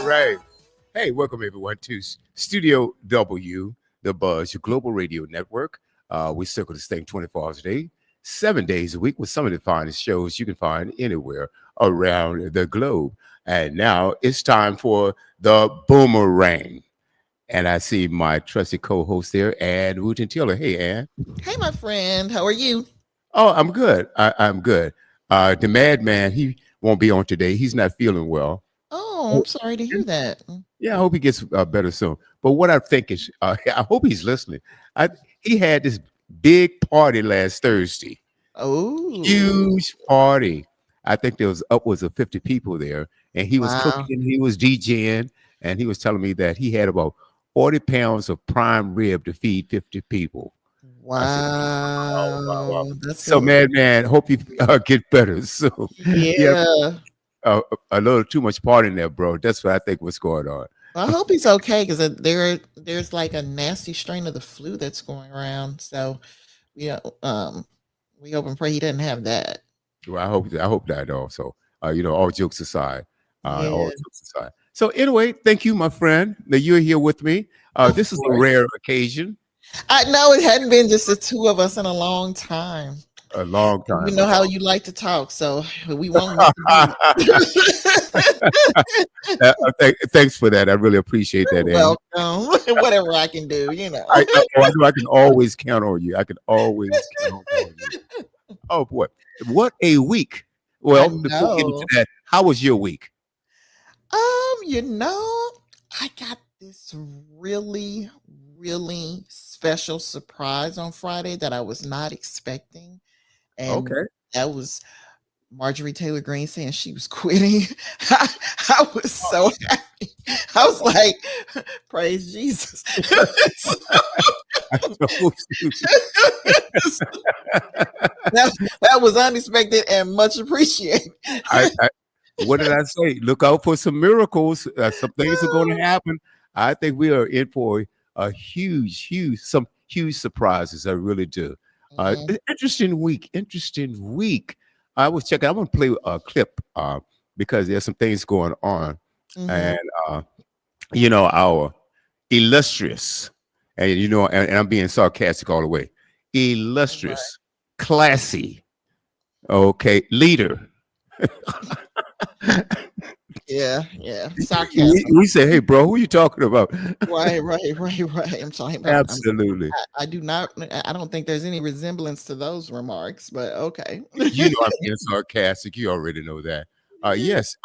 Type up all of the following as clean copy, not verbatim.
right. Hey, welcome everyone to Studio W, the Buzz, your global radio network. We circle this thing 24 hours a day, 7 days a week with some of the finest shows you can find anywhere around the globe. And now it's time for the Boomerang. And I see my trusted co-host there, Ann Wooten Taylor. Hey, Ann. Hey, my friend, how are you? Oh, I'm good. I'm good. The madman, he won't be on today. He's not feeling well. Oh, I'm sorry to hear that. Yeah, I hope he gets better soon. But what I think is, I hope he's listening. He had this big party last Thursday, Oh, huge party. I think there was upwards of 50 people there, and he was wow, cooking, he was DJing, and he was telling me that he had about 40 pounds of prime rib to feed 50 people. I said, wow, wow, wow. wow. So, man, hope you get better soon. Yeah, Yeah. a little too much partying there, bro. That's what I think was going on. I hope he's okay because there's like a nasty strain of the flu that's going around. So, yeah, we hope and pray he doesn't have that. Well, I hope that also. All jokes aside, all Yeah, jokes aside. So anyway, thank you, my friend, that you're here with me. of This is a course. rare occasion, I know it hadn't been just the two of us in a long time. a long You time, a know how long. you like to talk, so we won't miss a beat. Thanks for that. I really appreciate that, Ann. Welcome. Whatever I can do, you know. I know I can always count on you. I can always count on you. Oh boy, what a week! I Well, before we get into know. that, how was your week? I got this really, really special surprise on Friday that I was not expecting. And Okay. that was Marjorie Taylor Greene saying she was quitting. I, I was so happy. I was like, praise Jesus. I told you. that, that was unexpected and much appreciated. I what did I say? Look out for some miracles. Some things are going to happen. I think we are in for some huge surprises. I really do. Mhm, Interesting week. Interesting week. I was checking. I'm going to play a clip because there's some things going on, mhm. and our illustrious, and I'm being sarcastic all the way. Right. Illustrious, classy, okay, leader. Yeah, yeah. we, Sarcasm. we say, hey, bro, who you talking about? Right. I'm sorry. Absolutely. I do not. I don't think there's any resemblance to those remarks, but okay. You know I'm being sarcastic. You already know that. Yes,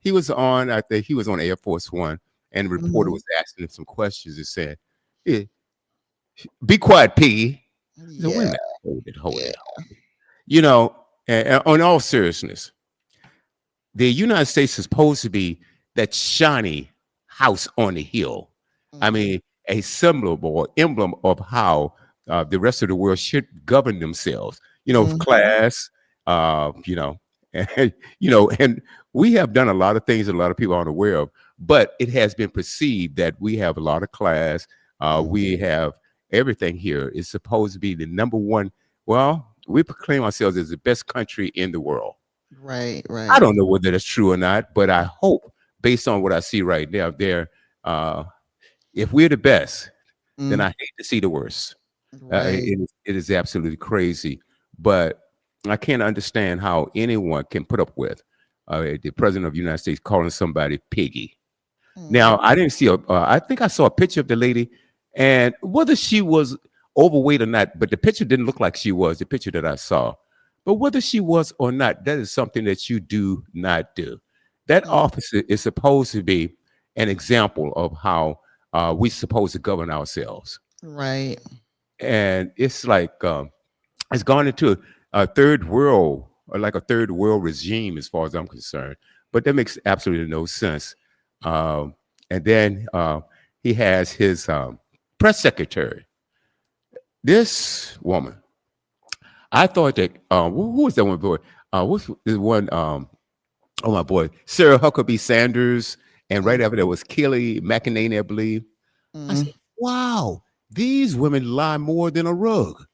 he was on, I think he was on Air Force One, and the reporter Mhm. was asking him some questions and said, "Eh, be quiet, Piggy." He said, wait a Yeah, minute, hold yeah. it. And on all seriousness, the United States is supposed to be that shiny house on the hill. I Mhm, mean, a symbol or emblem of how the rest of the world should govern themselves. mhm. Class. And and we have done a lot of things that a lot of people aren't aware of, but it has been perceived that we have a lot of class. Mm. We have everything here. It's supposed to be the number one. Well, we proclaim ourselves as the best country in the world. Right, I right. don't know whether that's true or not, but I hope, based on what I see right now, uh, if we're the best, then Mm, I hate to see the worst. right. It is absolutely crazy, but I can't understand how anyone can put up with the president of the United States calling somebody piggy. Mhm. Now, I didn't see I think I saw a picture of the lady, and whether she was overweight or not, but the picture didn't look like she was, the picture that I saw. But whether she was or not, that is something that you do not do. That Mm, officer is supposed to be an example of how we're supposed to govern ourselves. right. And it's like it's gone into a third world, or like a third world regime, as far as I'm concerned. But that makes absolutely no sense. And then he has his press secretary. This woman, I thought that who was that one boy? What's the one? Oh my boy, Sarah Huckabee Sanders, and right Mm, after that was Kelly McEnany, I believe. I mm. said, "Wow, these women lie more than a rug."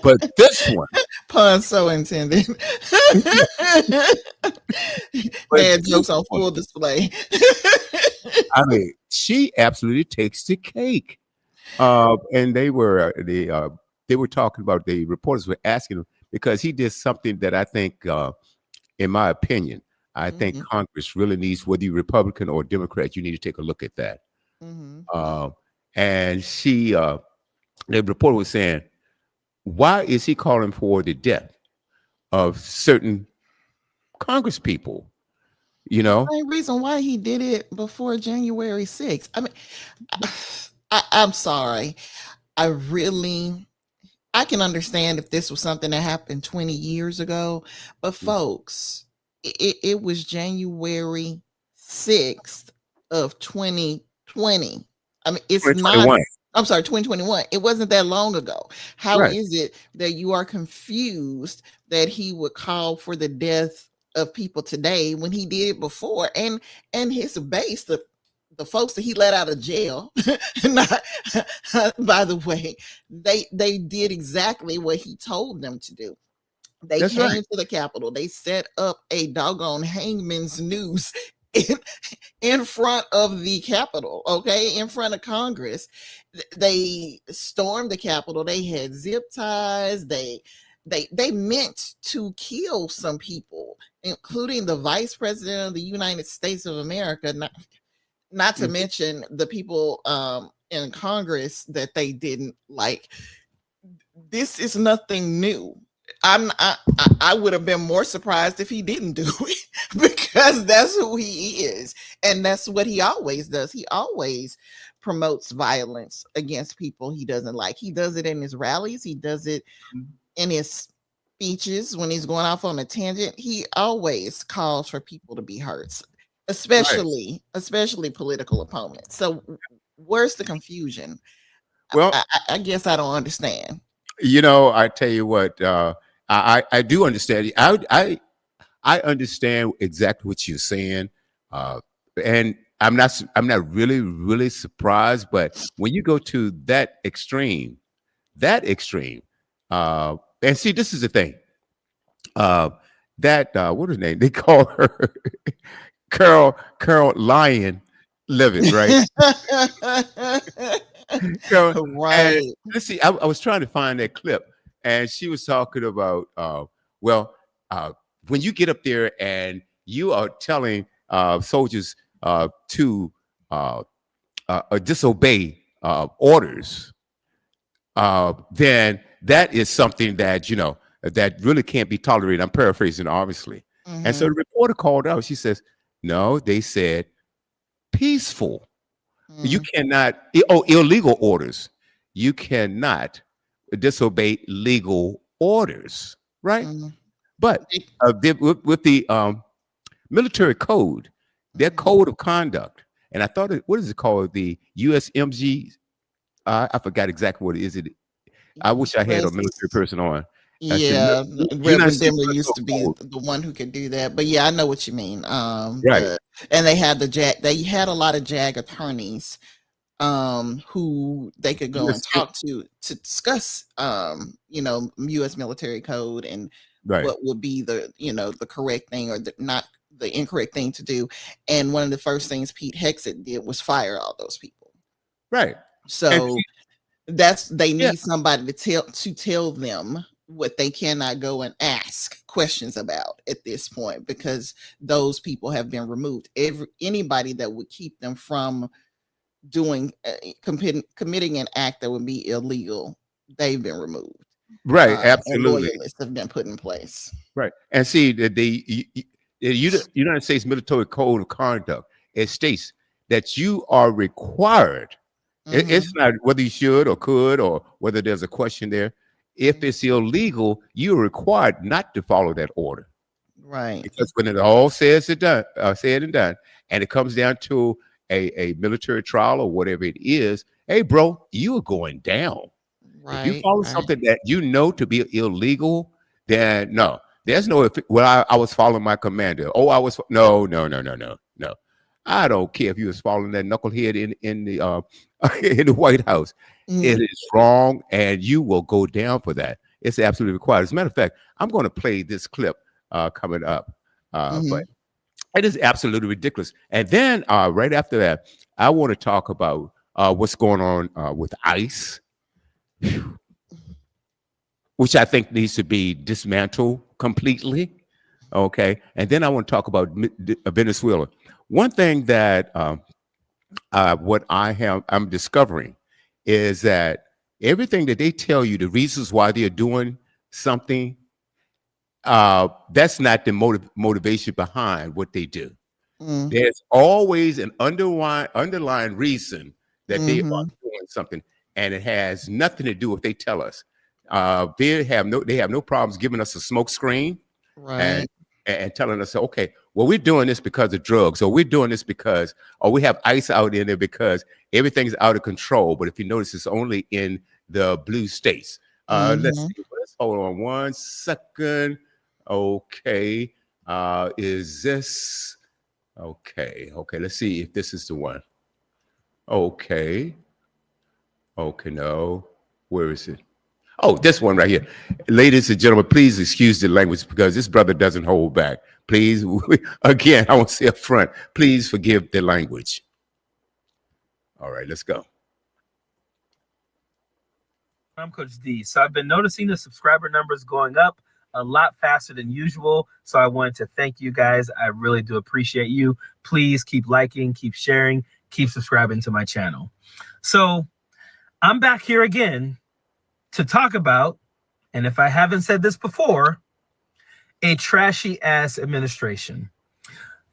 But this one. Pun so intended. Yeah, but Dad she, jokes on full display. I mean, she absolutely takes the cake. And they were talking about, the reporters were asking him because he did something that I think, in my opinion, I think Mhm, Congress really needs, whether you're Republican or Democrat, you need to take a look at that. mhm. Um, and the reporter was saying, why is he calling for the death of certain Congress people? You The know, same reason why he did it before January 6th. I mean, I'm sorry. I really I can understand if this was something that happened 20 years ago, but folks, it was January 6th of 2020. I mean, it's not 2021, I'm sorry, 2021. It wasn't that long ago. How right? is it that you are confused that he would call for the death of people today when he did it before? And his base, the folks that he let out of jail, not, by the way, they did exactly what he told them to do. They That's right. came to the Capitol. They set up a doggone hangman's noose in, in front of the Capitol, okay, in front of Congress. They stormed the Capitol. They had zip ties. They meant to kill some people, including the Vice President of the United States of America. Not to Mhm. mention the people in Congress that they didn't like. This is nothing new. I would have been more surprised if he didn't do it because that's who he is, and that's what he always does. He always promotes violence against people he doesn't like. He does it in his rallies. He does it in his speeches when he's going off on a tangent. He always calls for people to be hurt, Right. especially political opponents. So where's the confusion? Well, I guess I don't understand. I tell you what, I do understand. I understand exactly what you're saying, uh, and I'm not really surprised. But when you go to that extreme, and see, this is the thing. Uh, that what is her name? They call her Carol Lyon Levitt, right? So, and Right. let's see, I was trying to find that clip, and she was talking about, well, when you get up there and you are telling soldiers to disobey orders, then that is something that that really can't be tolerated. I'm paraphrasing, obviously. And so Mhm, the reporter called out. She says, "No, they said peaceful." You mhm, cannot, illegal orders. You cannot disobey legal orders, right? mhm. But with the military code, their Mhm. code of conduct, and I thought, what is it called? The USMG. I forgot exactly what it is. I wish I had a military US person on. I said, Yeah, United Reverend States Dimmer used Military to be Code. the one who could do that, but yeah, I know what you mean. Right, And they had they had a lot of JAG attorneys who they could go and US, talk to discuss US military code and right, what would be the correct thing or not the incorrect thing to do. And one of the first things Pete Hegseth did was fire all those people. right. And So they yeah, need somebody to tell them what they cannot go and ask questions about at this point because those people have been removed. Anybody that would keep them from doing committing an act that would be illegal, they've been removed. right, And absolutely. loyalists have been put in place. Right. And see that the United States Military Code of Conduct, it states that you are required. It's Hmm. not whether you should or could or whether there's a question there. If it's illegal, you're required not to follow that order. Right. Because when it all said and done, and it comes down to a military trial or whatever it is, hey, bro, you are going down. If you Right. follow Right. something that you know to be illegal, then no, there's no. Well, I was following my commander. Oh, I was no, no, no, no, no, no. I don't care if you was following that knucklehead in the in the White House. Mm, It is wrong, and you will go down for that. It's absolutely required. As a matter of fact, I'm going to play this clip coming up, but it is absolutely ridiculous. And then right after that, I want to talk about what's going on with ICE, which I think needs to be dismantled completely. Okay, and then I want to talk about Venezuela. One thing that what I'm discovering is that everything that they tell you, the reasons why they're doing something, that's not the motivation behind what they do. There's always an underlying reason that they are doing something, and it has nothing to do with what they tell us. They have no problems giving us a smoke screen and Right. and telling us, okay, well, we're doing this because of drugs, or we're doing this because, or we have ICE out in there because everything's out of control. But if you notice, it's only in the blue states. Let's see. Let's hold on one second. Okay, is this okay? Okay, let's see if this is the one. Okay, okay, no, where is it? Oh, this one right here. Ladies and gentlemen, please excuse the language because this brother doesn't hold back. Please, again, I want to say up front, please forgive the language. All right, let's go. I'm Coach D. So I've been noticing the subscriber numbers going up a lot faster than usual. So I wanted to thank you guys. I really do appreciate you. Please keep liking, keep sharing, keep subscribing to my channel. So I'm back here again to talk about, and if I haven't said this before, a trashy ass administration.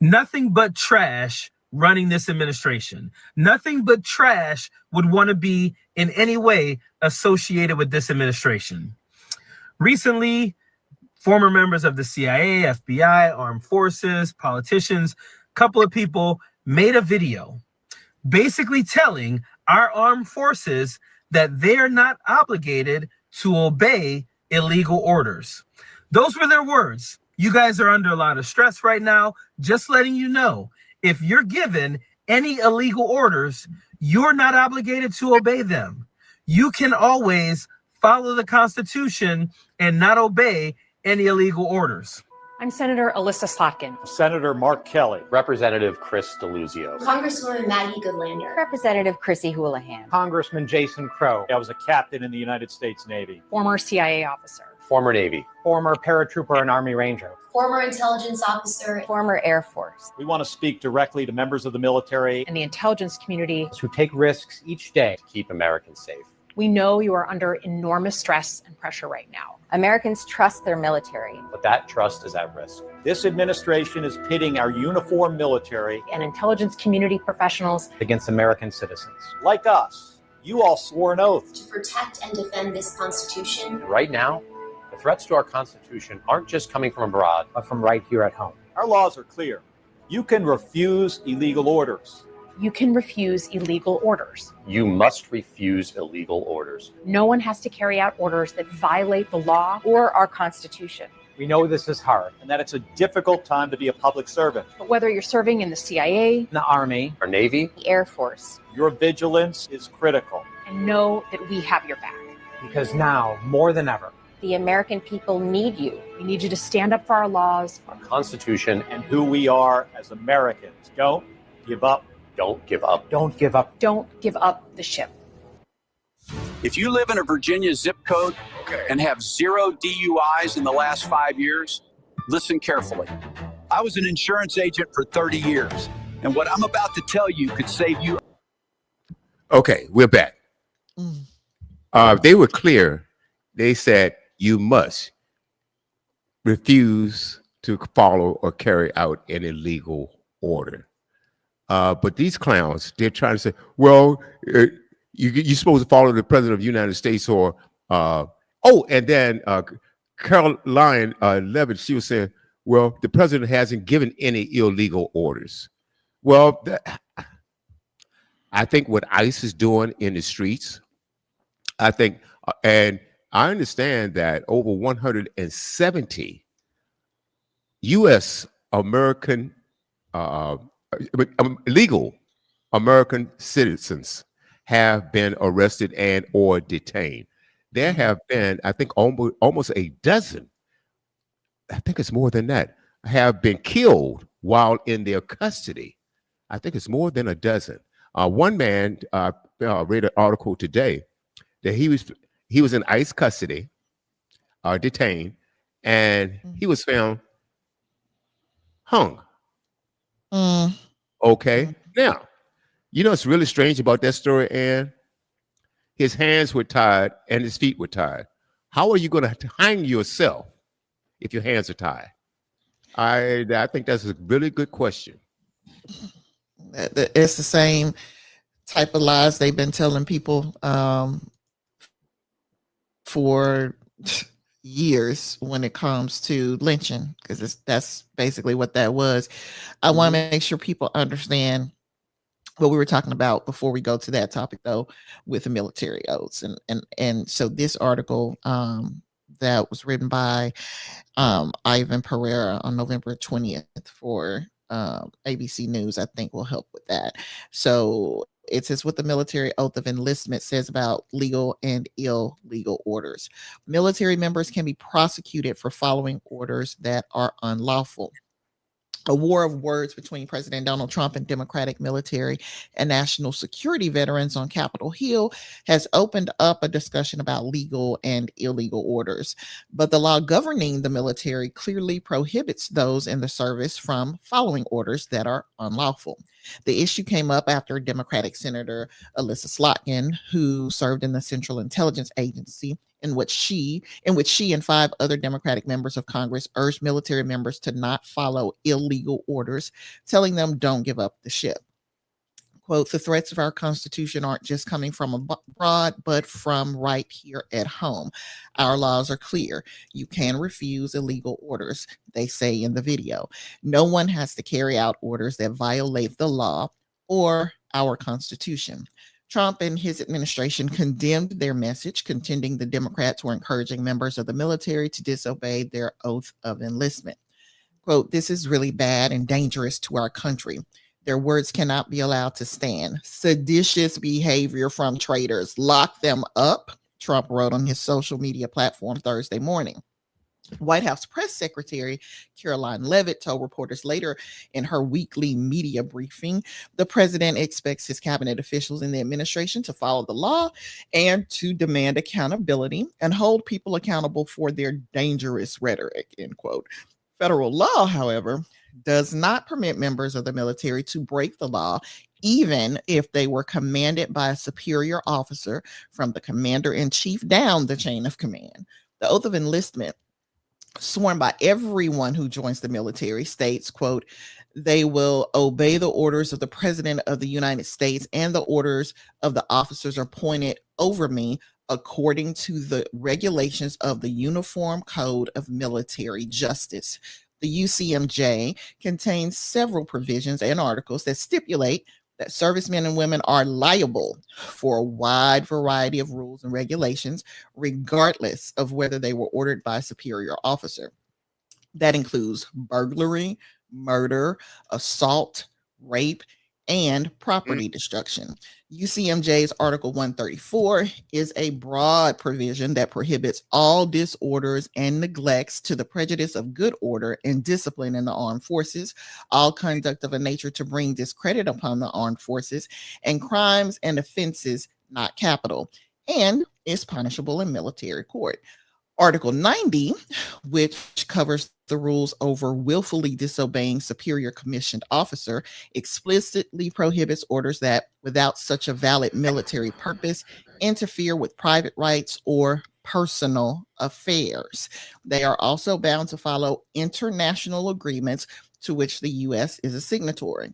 Nothing but trash running this administration. Nothing but trash would want to be in any way associated with this administration. Recently, former members of the CIA, FBI, armed forces, politicians, a couple of people made a video basically telling our armed forces that they're not obligated to obey illegal orders. Those were their words. You guys are under a lot of stress right now. Just letting you know, if you're given any illegal orders, you're not obligated to obey them. You can always follow the Constitution and not obey any illegal orders. I'm Senator Alyssa Slotkin. Senator Mark Kelly. Representative Chris DeLuzio. Congresswoman Maggie Goodlander. Representative Chrissy Houlihan. Congressman Jason Crow. I was a captain in the United States Navy. Former CIA officer. Former Navy. Former paratrooper and Army Ranger. Former intelligence officer. Former Air Force. We want to speak directly to members of the military And the intelligence community. who take risks each day. To keep Americans safe. We know you are under enormous stress and pressure right now. Americans trust their military. But that trust is at risk. This administration is pitting our uniformed military And intelligence community professionals. against American citizens. Like us, you all swore an oath. To protect and defend this Constitution. And right now, the threats to our Constitution aren't just coming from abroad, But from right here at home. Our laws are clear. You can refuse illegal orders. You can refuse illegal orders. you must refuse illegal orders. No one has to carry out orders that violate the law or our Constitution. We know this is hard and that it's a difficult time to be a public servant. But whether you're serving in the CIA, The Army, Our Navy, The Air Force. your vigilance is critical and know that we have your back. because now, more than ever, The American people need you. We need you to stand up for our laws. our Constitution, and who we are as Americans. Don't give up. don't give up. Don't give up. Don't give up the ship. If you live in a Virginia zip code and have 0 DUIs in the last 5 years, listen carefully. I was an insurance agent for 30 years, and what I'm about to tell you could save you. Okay, we're back. They were clear. They said you must refuse to follow or carry out an illegal order. But these clowns, they're trying to say, well, you're supposed to follow the president of the United States or, and then Caroline Levitt, she was saying, well, the president hasn't given any illegal orders. Well, I think what ICE is doing in the streets, I think, and I understand that over 170 U.S. American legal American citizens have been arrested and or detained. there have been, I think, almost a dozen, I think it's more than that, have been killed while in their custody. I think it's more than a dozen. One man read an article today that he was in ICE custody, detained, and he was found hung. Mm. Okay, now you know what's really strange about that story, and his hands were tied and his feet were tied. How are you going to hang yourself if your hands are tied? I think that's a really good question. It's the same type of lies they've been telling people for years when it comes to lynching, because that's basically what that was. I want to make sure people understand what we were talking about before we go to that topic, though, with the military oaths. And so this article that was written by Ivan Pereira on November 20th for ABC News, I think will help with that. So it says what the military oath of enlistment says about legal and illegal orders. Military members can be prosecuted for following orders that are unlawful. A war of words between President Donald Trump and Democratic military and national security veterans on Capitol Hill has opened up a discussion about legal and illegal orders. But the law governing the military clearly prohibits those in the service from following orders that are unlawful. The issue came up after Democratic Senator Alyssa Slotkin, who served in the Central Intelligence Agency, in which she and 5 other Democratic members of Congress urged military members to not follow illegal orders, telling them don't give up the ship. Quote, the threats of our Constitution aren't just coming from abroad, but from right here at home. Our laws are clear. You can refuse illegal orders, they say in the video. No one has to carry out orders that violate the law or our Constitution. Trump and his administration condemned their message, contending the Democrats were encouraging members of the military to disobey their oath of enlistment. Quote, this is really bad and dangerous to our country. Their words cannot be allowed to stand. Seditious behavior from traitors. Lock them up, Trump wrote on his social media platform Thursday morning. White House press secretary Caroline Leavitt told reporters later in her weekly media briefing, the president expects his cabinet officials in the administration to follow the law and to demand accountability and hold people accountable for their dangerous rhetoric, end quote. Federal law, however, does not permit members of the military to break the law, even if they were commanded by a superior officer from the commander-in-chief down the chain of command. The oath of enlistment, sworn by everyone who joins the military, states, quote, they will obey the orders of the President of the United States and the orders of the officers appointed over me according to the regulations of the Uniform Code of Military Justice. The UCMJ contains several provisions and articles that stipulate that servicemen and women are liable for a wide variety of rules and regulations, regardless of whether they were ordered by a superior officer. That includes burglary, murder, assault, rape, and property destruction. UCMJ's Article 134 is a broad provision that prohibits all disorders and neglects to the prejudice of good order and discipline in the armed forces, all conduct of a nature to bring discredit upon the armed forces, and crimes and offenses not capital, and is punishable in military court. Article 90, which covers the rules over willfully disobeying superior commissioned officer, explicitly prohibits orders that, without such a valid military purpose, interfere with private rights or personal affairs. They are also bound to follow international agreements to which the U.S. is a signatory.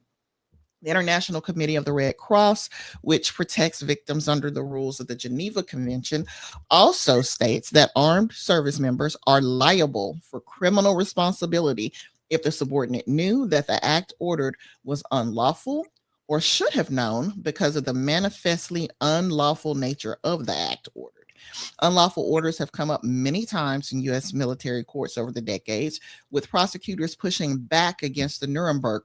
The International Committee of the Red Cross, which protects victims under the rules of the Geneva Convention, also states that armed service members are liable for criminal responsibility if the subordinate knew that the act ordered was unlawful or should have known because of the manifestly unlawful nature of the act ordered. Unlawful orders have come up many times in U.S. military courts over the decades, with prosecutors pushing back against the Nuremberg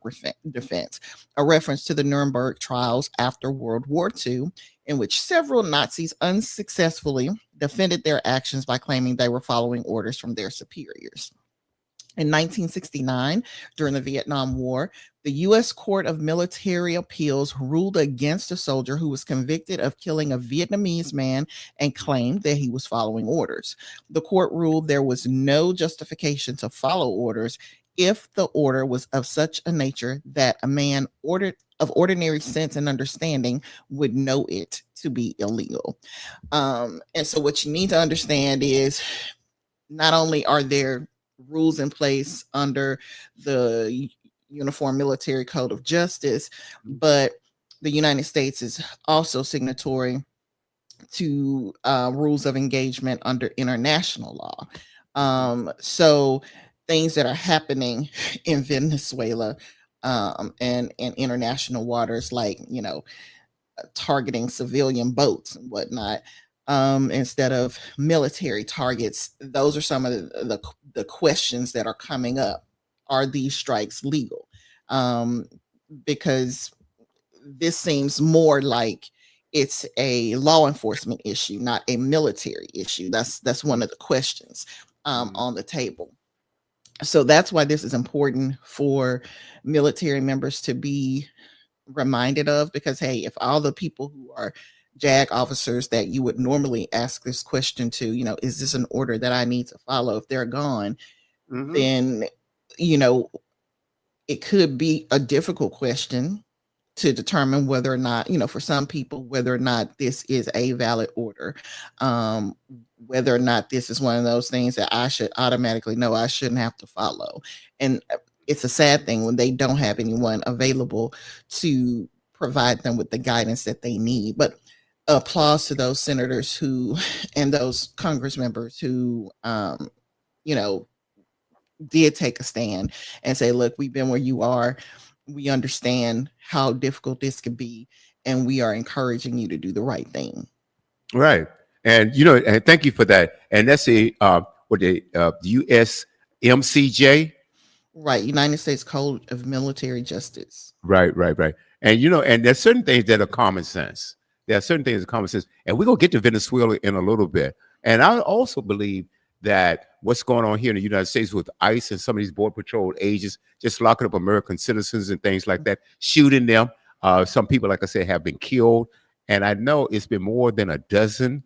defense, a reference to the Nuremberg trials after World War II, in which several Nazis unsuccessfully defended their actions by claiming they were following orders from their superiors. In 1969, during the Vietnam War, the U.S. Court of Military Appeals ruled against a soldier who was convicted of killing a Vietnamese man and claimed that he was following orders. The court ruled there was no justification to follow orders if the order was of such a nature that a man of ordinary sense and understanding would know it to be illegal. And so what you need to understand is not only are there rules in place under the Uniform Military Code of Justice, but the United States is also signatory to rules of engagement under international law. So things that are happening in Venezuela and international waters, like, targeting civilian boats and whatnot, instead of military targets. Those are some of the questions that are coming up. Are these strikes legal? Because this seems more like it's a law enforcement issue, not a military issue. That's one of the questions on the table. So that's why this is important for military members to be reminded of, because hey, if all the people who are JAG officers that you would normally ask this question to, is this an order that I need to follow, if they're gone, then it could be a difficult question to determine whether or not, for some people, whether or not this is a valid order, whether or not this is one of those things that I should automatically know I shouldn't have to follow. And it's a sad thing when they don't have anyone available to provide them with the guidance that they need. But applause to those senators who and those Congress members who, did take a stand and say, look, we've been where you are. We understand how difficult this could be, and we are encouraging you to do the right thing. Right. And, and thank you for that. And that's the USMCJ. Right. United States Code of Military Justice. Right. And, and there's certain things that are common sense. There are certain things that are common sense. And we're going to get to Venezuela in a little bit. And I also believe that what's going on here in the United States with ICE and some of these Border Patrol agents just locking up American citizens and things like that, shooting them. Some people, like I said, have been killed. And I know it's been more than a dozen.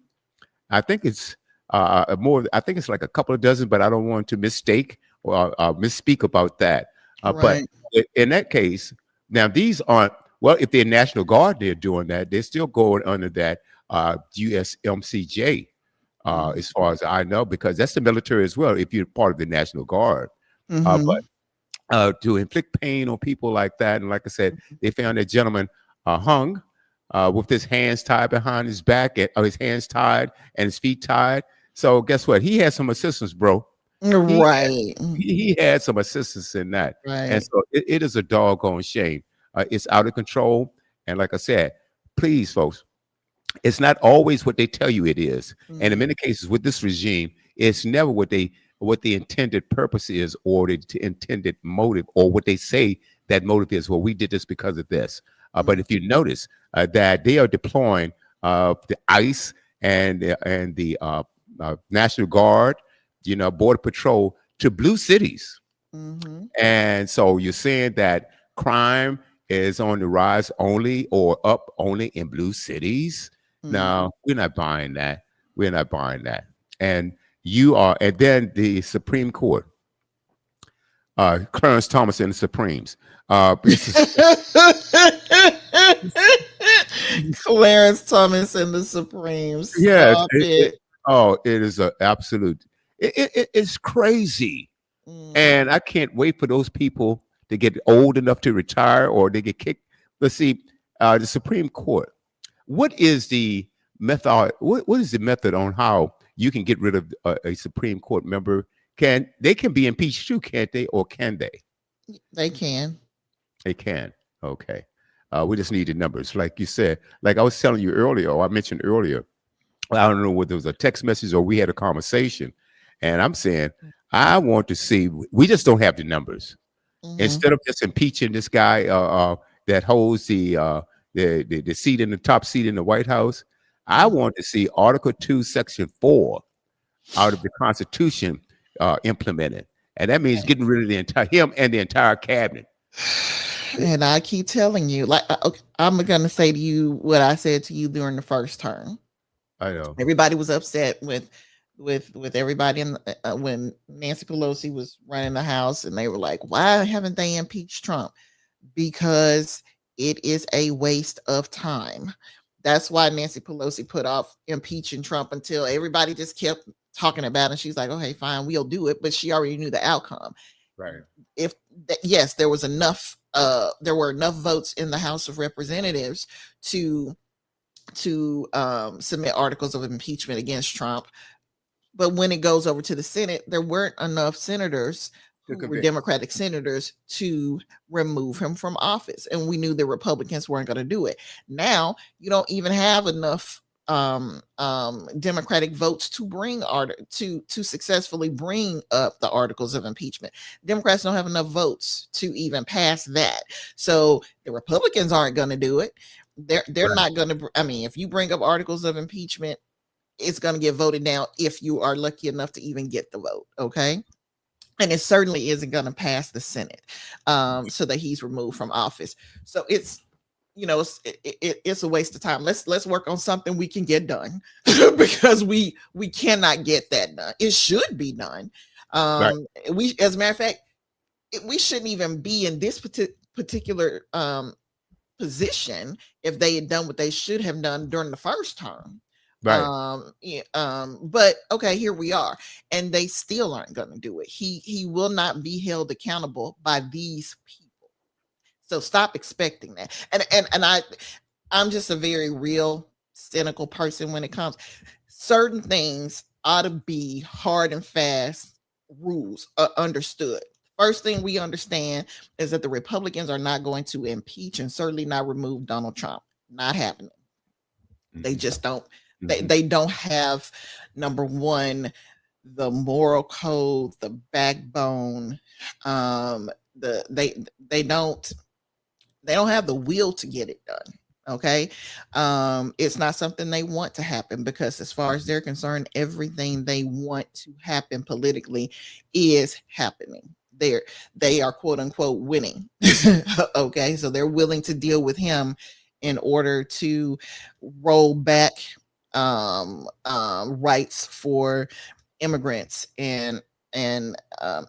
I think it's more. I think it's like a couple of dozen, but I don't want to mistake or misspeak about that. Right. But in that case, now these aren't, well, if they're National Guard, they're doing that. They're still going under that USMCJ, as far as I know, because that's the military as well, if you're part of the National Guard. But to inflict pain on people like that, and like I said, they found that gentleman hung with his hands tied behind his back, his hands tied and his feet tied. So guess what? He had some assistance, bro. Right. He had some assistance in that. Right. And so it is a doggone shame. It's out of control. And like I said, please, folks, it's not always what they tell you it is. And in many cases with this regime, it's never what the intended purpose is, or the intended motive, or what they say that motive is. Well, we did this because of this. But if you notice that they are deploying the ICE and the National Guard, Border Patrol to blue cities. And so you're saying that crime is on the rise only or up only in blue cities. No, we're not buying that. We're not buying that. And you are, and then the Supreme Court, Clarence Thomas and the Supremes. Clarence Thomas and the Supremes. Yes. It is an absolute. It's crazy. And I can't wait for those people to get old enough to retire or they get kicked. Let's see, the Supreme Court. What is the method? What is the method on how you can get rid of a Supreme Court member? They can be impeached too, can't they? Or can they? They can. They can. Okay. We just need the numbers. Like you said, like I was telling you earlier, or I mentioned earlier, I don't know whether it was a text message or we had a conversation. And I'm saying, I want to see, we just don't have the numbers. Instead of just impeaching this guy that holds the the seat in the top seat in the White House. I want to see Article 2, Section 4 out of the Constitution implemented, and that means getting rid of the entire him and the entire cabinet. And I keep telling you, like, okay, I'm gonna say to you what I said to you during the first term. I know Everybody was upset with everybody in when Nancy Pelosi was running the House, and they were like, "Why haven't they impeached Trump?" Because it is a waste of time. That's why Nancy Pelosi put off impeaching Trump until everybody just kept talking about it. She's like, "Okay, fine, we'll do it," but she already knew the outcome. right. If yes, there was enough. There were enough votes in the House of Representatives to submit articles of impeachment against Trump. But when it goes over to the Senate, there weren't enough senators who were Democratic senators to remove him from office. And we knew the Republicans weren't going to do it. Now you don't even have enough Democratic votes to bring to successfully bring up the articles of impeachment. Democrats don't have enough votes to even pass that. So the Republicans aren't going to do it. They're not going to. I mean, if you bring up articles of impeachment, it's going to get voted down if you are lucky enough to even get the vote. Okay. And it certainly isn't going to pass the Senate so that he's removed from office. So it's, it's a waste of time. Let's work on something we can get done because we cannot get that done. It should be done. Right. We, as a matter of fact, we shouldn't even be in this particular position if they had done what they should have done during the first term. Right. But okay, here we are, and they still aren't going to do it. He will not be held accountable by these people. So stop expecting that. And I'm just a very real cynical person when it comes. Certain things ought to be hard and fast rules understood. First thing we understand is that the Republicans are not going to impeach and certainly not remove Donald Trump. Not happening. They just don't. They don't have, number one, the moral code, the backbone. They don't have the will to get it done. Okay. It's not something they want to happen because as far as they're concerned, everything they want to happen politically is happening. They are quote unquote winning. Okay. So they're willing to deal with him in order to roll back rights for immigrants and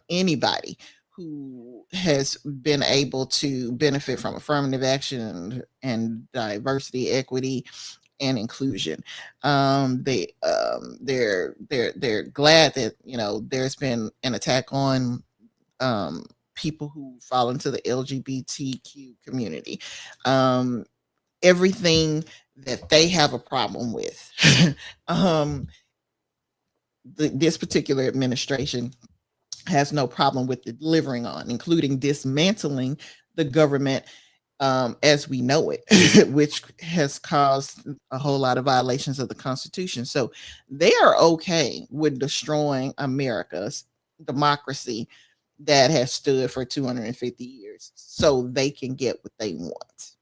anybody who has been able to benefit from affirmative action and diversity, equity, and inclusion. They're glad that there's been an attack on people who fall into the LGBTQ community. Everything that they have a problem with. This particular administration has no problem with delivering on, including dismantling the government as we know it, which has caused a whole lot of violations of the Constitution. So they are okay with destroying America's democracy that has stood for 250 years so they can get what they want.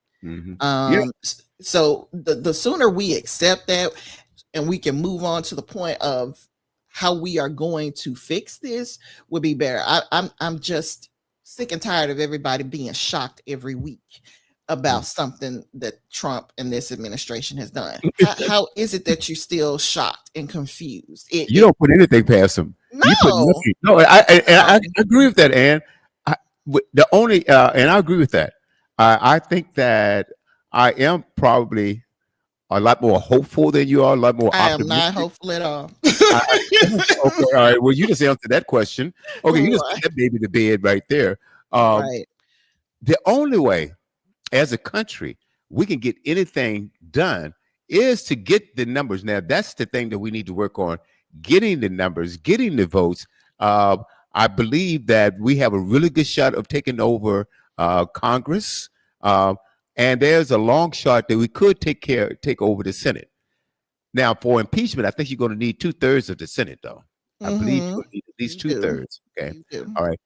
So the sooner we accept that and we can move on to the point of how we are going to fix this would be better. I'm just sick and tired of everybody being shocked every week about something that Trump and this administration has done. How is it that you're still shocked and confused? You don't put anything past them. No, I agree with that, Ann. The only and I agree with that. I think that I am probably a lot more hopeful than you are, a lot more optimistic. I am not hopeful at all. Okay, all right. Well, you just answered that question. Okay, you just put that baby to bed right there. Right. The only way, as a country, we can get anything done is to get the numbers. Now, that's the thing that we need to work on, getting the numbers, getting the votes. I believe that we have a really good shot of taking over Congress. And there's a long shot that we could take over the Senate. Now, for impeachment, I think you're going to need 2/3 of the Senate, though. I believe you're going to need at least 2/3. Okay. All right.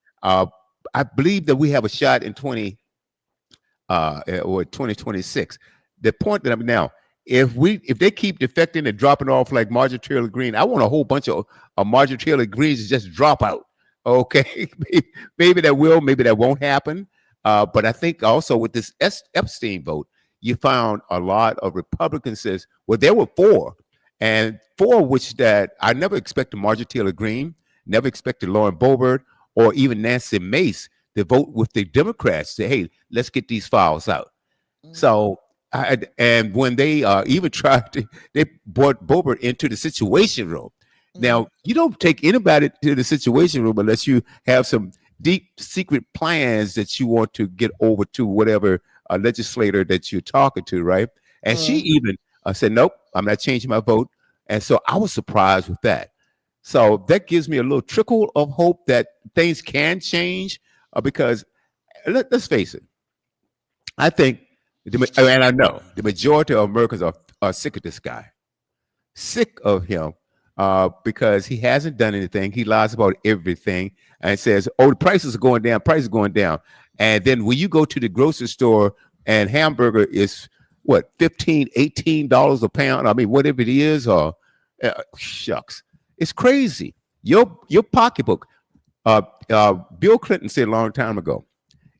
I believe that we have a shot in 2026. the point that I'm now, if they keep defecting and dropping off like Marjorie Taylor Greene, I want a whole bunch of Marjorie Taylor Greenes to just drop out. Okay, maybe that will, maybe that won't happen. But I think also with this Epstein vote, you found a lot of Republicans says, well, there were four, and four which that I never expected Marjorie Taylor Greene, never expected Lauren Boebert, or even Nancy Mace to vote with the Democrats. Say, hey, let's get these files out. So, and when they even tried to, they brought Boebert into the Situation Room. Now, you don't take anybody to the Situation Room unless you have some deep secret plans that you want to get over to whatever legislator that you're talking to, right? And she even said, nope, I'm not changing my vote. And so I was surprised with that. So that gives me a little trickle of hope that things can change because let's face it, I think, and I know the majority of Americans are sick of this guy, sick of him because he hasn't done anything. He lies about everything and says, oh, the prices are going down, prices are going down. And then when you go to the grocery store and hamburger is what, $15, $18 a pound? I mean, whatever it is, or shucks. It's crazy. Your pocketbook. Bill Clinton said a long time ago,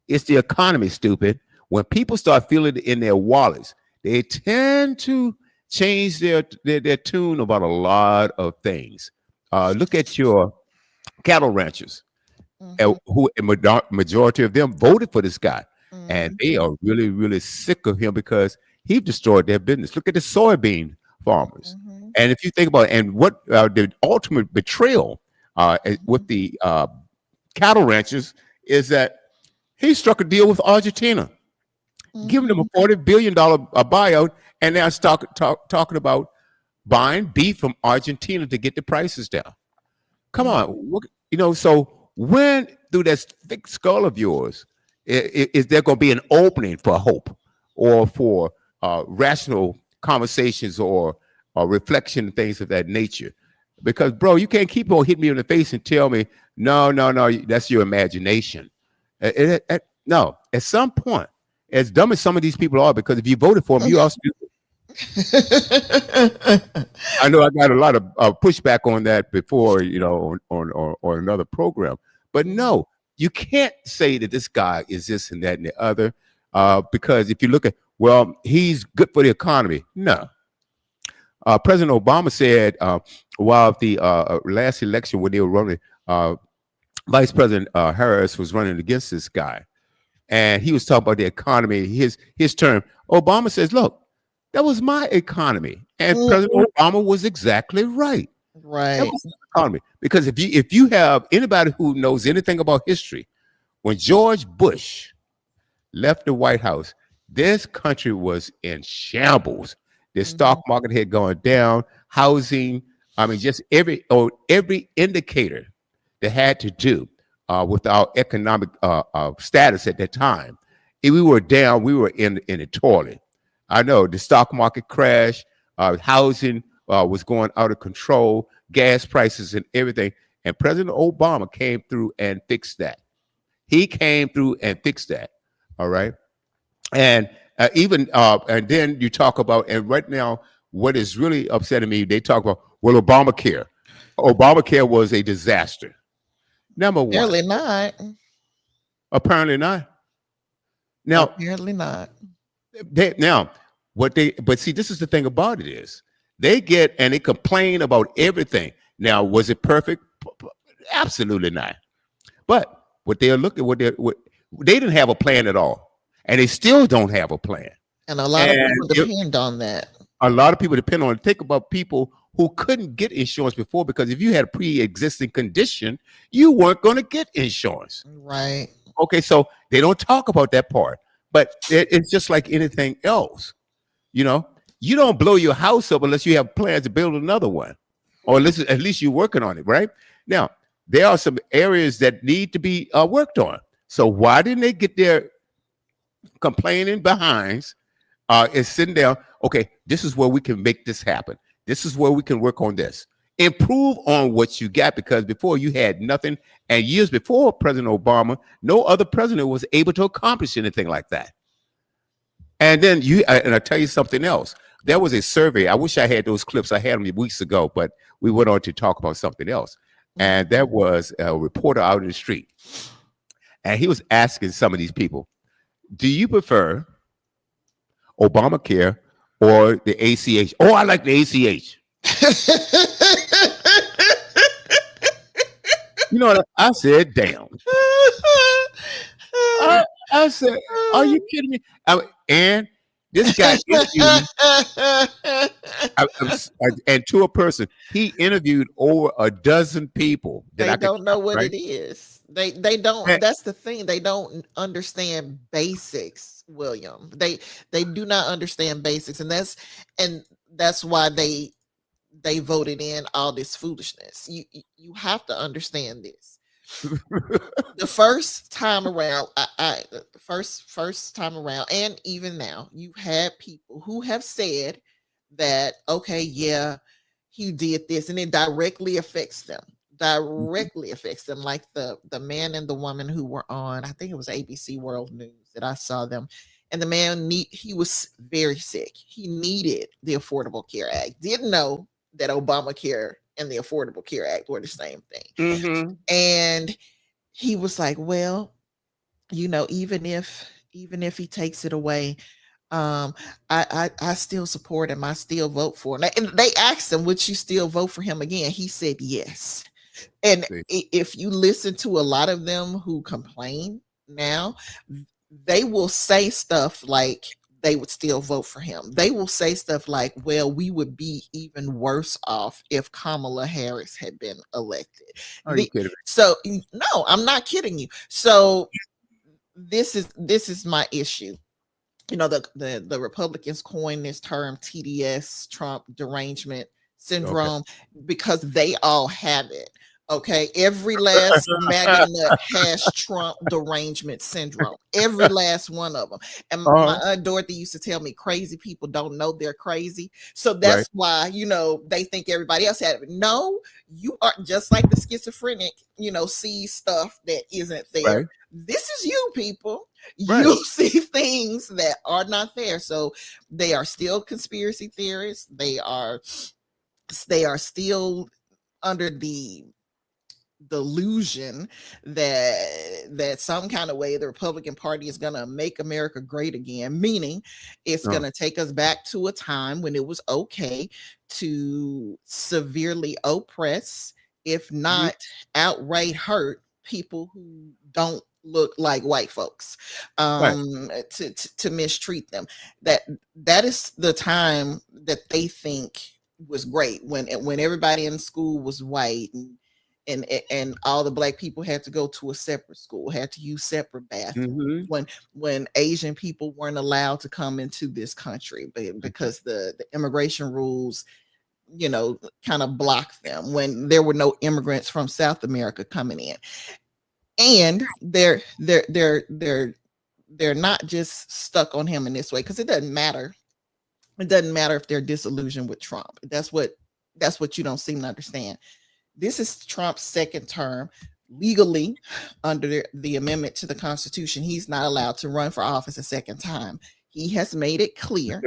it's the economy, stupid. When people start feeling it in their wallets, they tend to change their tune about a lot of things. Look at your cattle ranchers, who a majority of them voted for this guy, and they are really, really sick of him because he destroyed their business. Look at the soybean farmers. And if you think about it, and what the ultimate betrayal with the cattle ranchers is that he struck a deal with Argentina, giving them a $40 billion buyout, and now talking about buying beef from Argentina to get the prices down. Come on, so when through that thick skull of yours, is there going to be an opening for hope or for rational conversations or reflection and things of that nature? Because, bro, you can't keep on hitting me in the face and tell me, no, that's your imagination. No, at some point, as dumb as some of these people are, because if you voted for them, you are stupid. I know I got a lot of pushback on that before, on another program. But no, you can't say that this guy is this and that and the other, because if you look at, well, he's good for the economy. No. President Obama said while the last election when they were running, Vice President Harris was running against this guy, and he was talking about the economy. His term, Obama says, "Look, that was my economy," and President Obama was exactly right. Right. That was the economy, because if you have anybody who knows anything about history, when George Bush left the White House, this country was in shambles. The stock market had gone down, housing. I mean, just every indicator that had to do with our economic status at that time. If we were down, we were in the toilet. I know the stock market crashed, housing was going out of control, gas prices and everything. And President Obama came through and fixed that. He came through and fixed that. All right. And and then you talk about, and right now, what is really upsetting me, they talk about, well, Obamacare. Obamacare was a disaster. Number one. Apparently not. Apparently not. Now, apparently not. But see, this is the thing about it is they get and they complain about everything. Now, was it perfect? Absolutely not. But what they're looking, they didn't have a plan at all. And they still don't have a plan. And a lot of people depend on that. A lot of people depend on it. Think about people who couldn't get insurance before, because if you had a pre-existing condition, you weren't going to get insurance. Right. Okay, so they don't talk about that part. But it's just like anything else. You don't blow your house up unless you have plans to build another one. Or at least you're working on it, right? Now, there are some areas that need to be worked on. So why didn't they get their complaining behinds and sitting down? Okay, this is where we can make this happen. This is where we can work on this. Improve on what you got, because before you had nothing. And years before President Obama, no other president was able to accomplish anything like that. And then and I'll tell you something else. There was a survey. I wish I had those clips. I had them weeks ago, but we went on to talk about something else. And there was a reporter out in the street, and he was asking some of these people, do you prefer Obamacare or the ACH? Oh, I like the ACH. You know what? I said, damn. I said, are you kidding me? And this guy interviewed, and to a person, he interviewed over a dozen people. They don't know what it is. They don't. That's the thing. They don't understand basics, William. They do not understand basics, and that's why they voted in all this foolishness. You have to understand this. The first time around, the first time around, and even now, you've had people who have said that, okay, yeah, he did this, and it directly affects them. Directly affects them, like the man and the woman who were on, I think it was ABC World News that I saw them, and the man he was very sick. He needed the Affordable Care Act. Didn't know that Obamacare and the Affordable Care Act were the same thing. And he was like, well, even if he takes it away, I still support him. I still vote for him. And they asked him, would you still vote for him again? He said yes. And if you listen to a lot of them who complain now, they will say stuff like they would still vote for him. They will say stuff like, well, we would be even worse off if Kamala Harris had been elected. Are you kidding me? So no, I'm not kidding you. So this is my issue. The Republicans coined this term TDS, Trump derangement syndrome, because they all have it. Okay, every last MAGA nut has Trump derangement syndrome. Every last one of them. And my Aunt Dorothy used to tell me, crazy people don't know they're crazy. So that's why, they think everybody else had it. No, you are just like the schizophrenic, sees stuff that isn't there. Right. This is you, people. Right. You see things that are not there. So they are still conspiracy theorists. They are still under the delusion that some kind of way the Republican Party is going to make America great again, meaning it's going to take us back to a time when it was okay to severely oppress, if not outright hurt, people who don't look like white folks, to mistreat them. That is the time that they think was great, when everybody in school was white, and all the black people had to go to a separate school, had to use separate bathrooms, when Asian people weren't allowed to come into this country because the immigration rules, kind of blocked them, when there were no immigrants from South America coming in. And they're not just stuck on him in this way, because it doesn't matter. It doesn't matter if they're disillusioned with Trump. That's what you don't seem to understand. This is Trump's second term. Legally, under the amendment to the Constitution, he's not allowed to run for office a second time. He has made it clear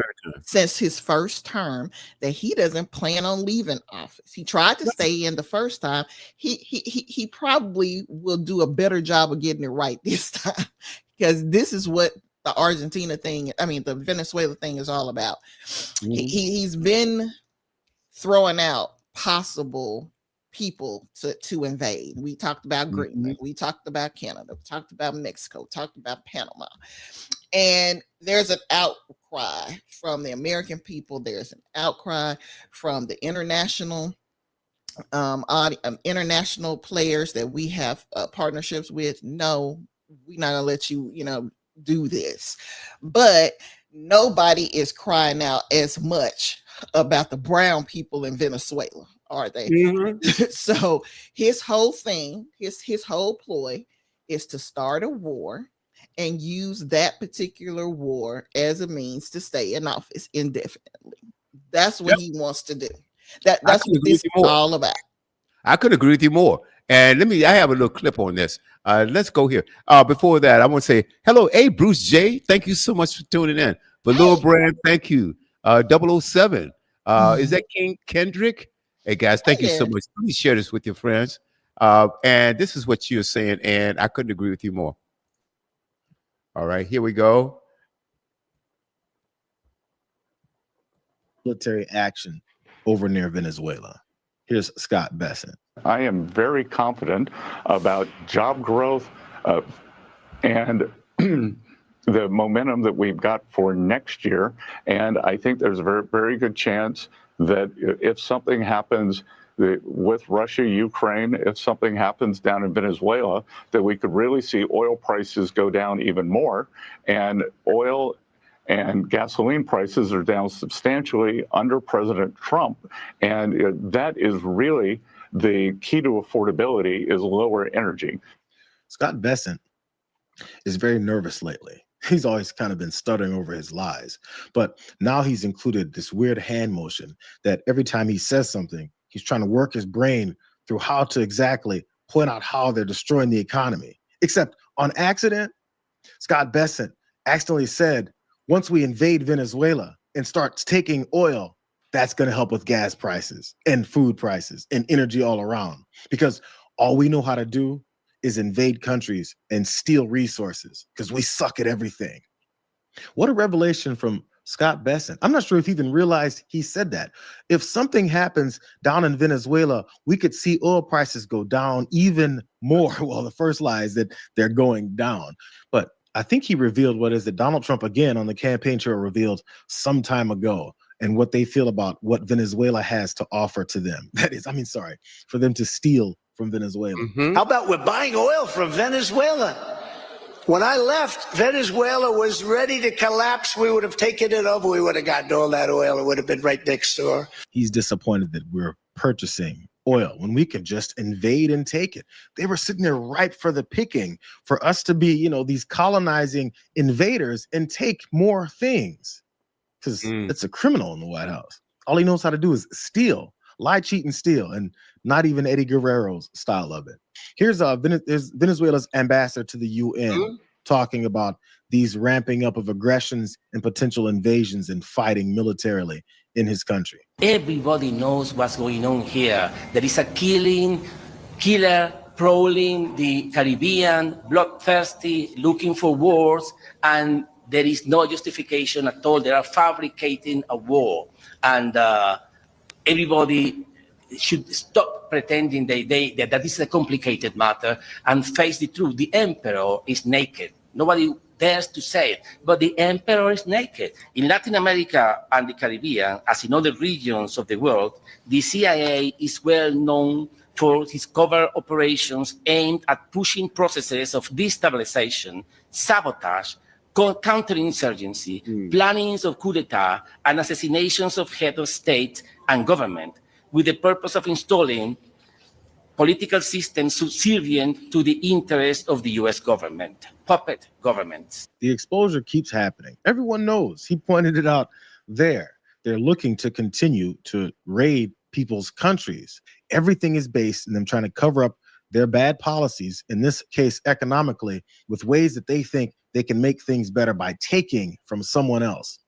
since his first term that he doesn't plan on leaving office. He tried to stay in the first time. He probably will do a better job of getting it right this time, because this is what the the Venezuela thing is all about. He's been throwing out possible people to invade. We talked about Greenland, we talked about Canada, we talked about Mexico, talked about Panama, and there's an outcry from the American people. There's an outcry from the international international players that we have partnerships with. No, we're not gonna let you do this. But nobody is crying out as much about the brown people in Venezuela, are they? So his whole thing, his whole ploy is to start a war and use that particular war as a means to stay in office indefinitely. That's what he wants to do. That's what this is all about. I could agree with you more. And I have a little clip on this. Let's go here. Before that, I want to say hello. Hey, Bruce J. Thank you so much for tuning in. Valor Hey, Brand, thank you. 007, is mhm. that King Kendrick? Hey, guys, thank you so Yeah. much. Please share this with your friends. And this is what you're saying, and I couldn't agree with you more. All right, here we go. Military action over near Venezuela. Here's Scott Besson. I am very confident about job growth and the momentum that we've got for next year. And I think there's a very, very good chance that if something happens with Russia, Ukraine, if something happens down in Venezuela, that we could really see oil prices go down even more. And oil and gasoline prices are down substantially under President Trump. And that is really the key to affordability is lower energy. Scott Besson is very nervous lately. He's always kind of been stuttering over his lies. But now he's included this weird hand motion that every time he says something, he's trying to work his brain through how to exactly point out how they're destroying the economy. Except on accident, Scott Besson accidentally said, once we invade Venezuela and start taking oil, that's going to help with gas prices and food prices and energy all around. Because all we know how to do is invade countries and steal resources because we suck at everything. What a revelation from Scott Besson. I'm not sure if he even realized he said that. If something happens down in Venezuela, we could see oil prices go down even more. Well, the first lie is that they're going down. But I think he revealed what is that Donald Trump, again, on the campaign trail, revealed some time ago, and what they feel about what Venezuela has to offer to them. That is, for them to steal from Venezuela. Mm-hmm. How about we're buying oil from Venezuela? When I left, Venezuela was ready to collapse. We would have taken it over. We would have gotten all that oil. It would have been right next door. He's disappointed that we're purchasing oil when we could just invade and take it. They were sitting there ripe for the picking for us to be, these colonizing invaders and take more things. Because it's a criminal in the White House. All he knows how to do is steal, lie, cheat, and steal, and not even Eddie Guerrero's style of it. Here's Venezuela's ambassador to the UN talking about these ramping up of aggressions and potential invasions and fighting militarily in his country. Everybody knows what's going on here. There is a killer prowling the Caribbean, bloodthirsty, looking for wars, and there is no justification at all. They are fabricating a war, and everybody should stop pretending that this is a complicated matter and face the truth. The emperor is naked. Nobody dares to say it, but the emperor is naked. In Latin America and the Caribbean, as in other regions of the world, the CIA is well known for its covert operations aimed at pushing processes of destabilization, sabotage, counterinsurgency, plannings of coup d'etat, and assassinations of heads of state and government, with the purpose of installing political systems subservient to the interests of the U.S. government, puppet governments. The exposure keeps happening. Everyone knows. He pointed it out there. They're looking to continue to raid people's countries. Everything is based in them trying to cover up their bad policies, in this case economically, with ways that they think they can make things better by taking from someone else.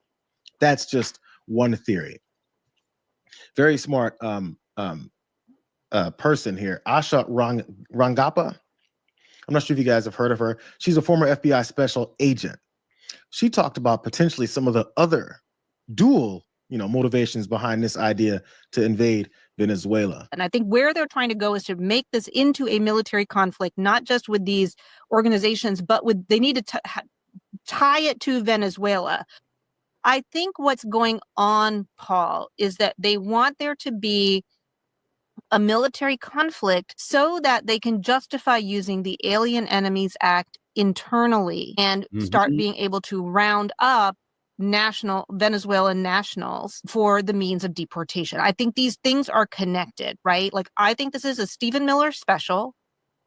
That's just one theory. Very smart person here, Asha Rangappa. I'm not sure if you guys have heard of her. She's a former FBI special agent. She talked about potentially some of the other dual, motivations behind this idea to invade Venezuela. And I think where they're trying to go is to make this into a military conflict, not just with these organizations, but they need to tie it to Venezuela. I think what's going on, Paul, is that they want there to be a military conflict so that they can justify using the Alien Enemies Act internally and start being able to round up Venezuelan nationals for the means of deportation. I think these things are connected, right? Like, I think this is a Stephen Miller special,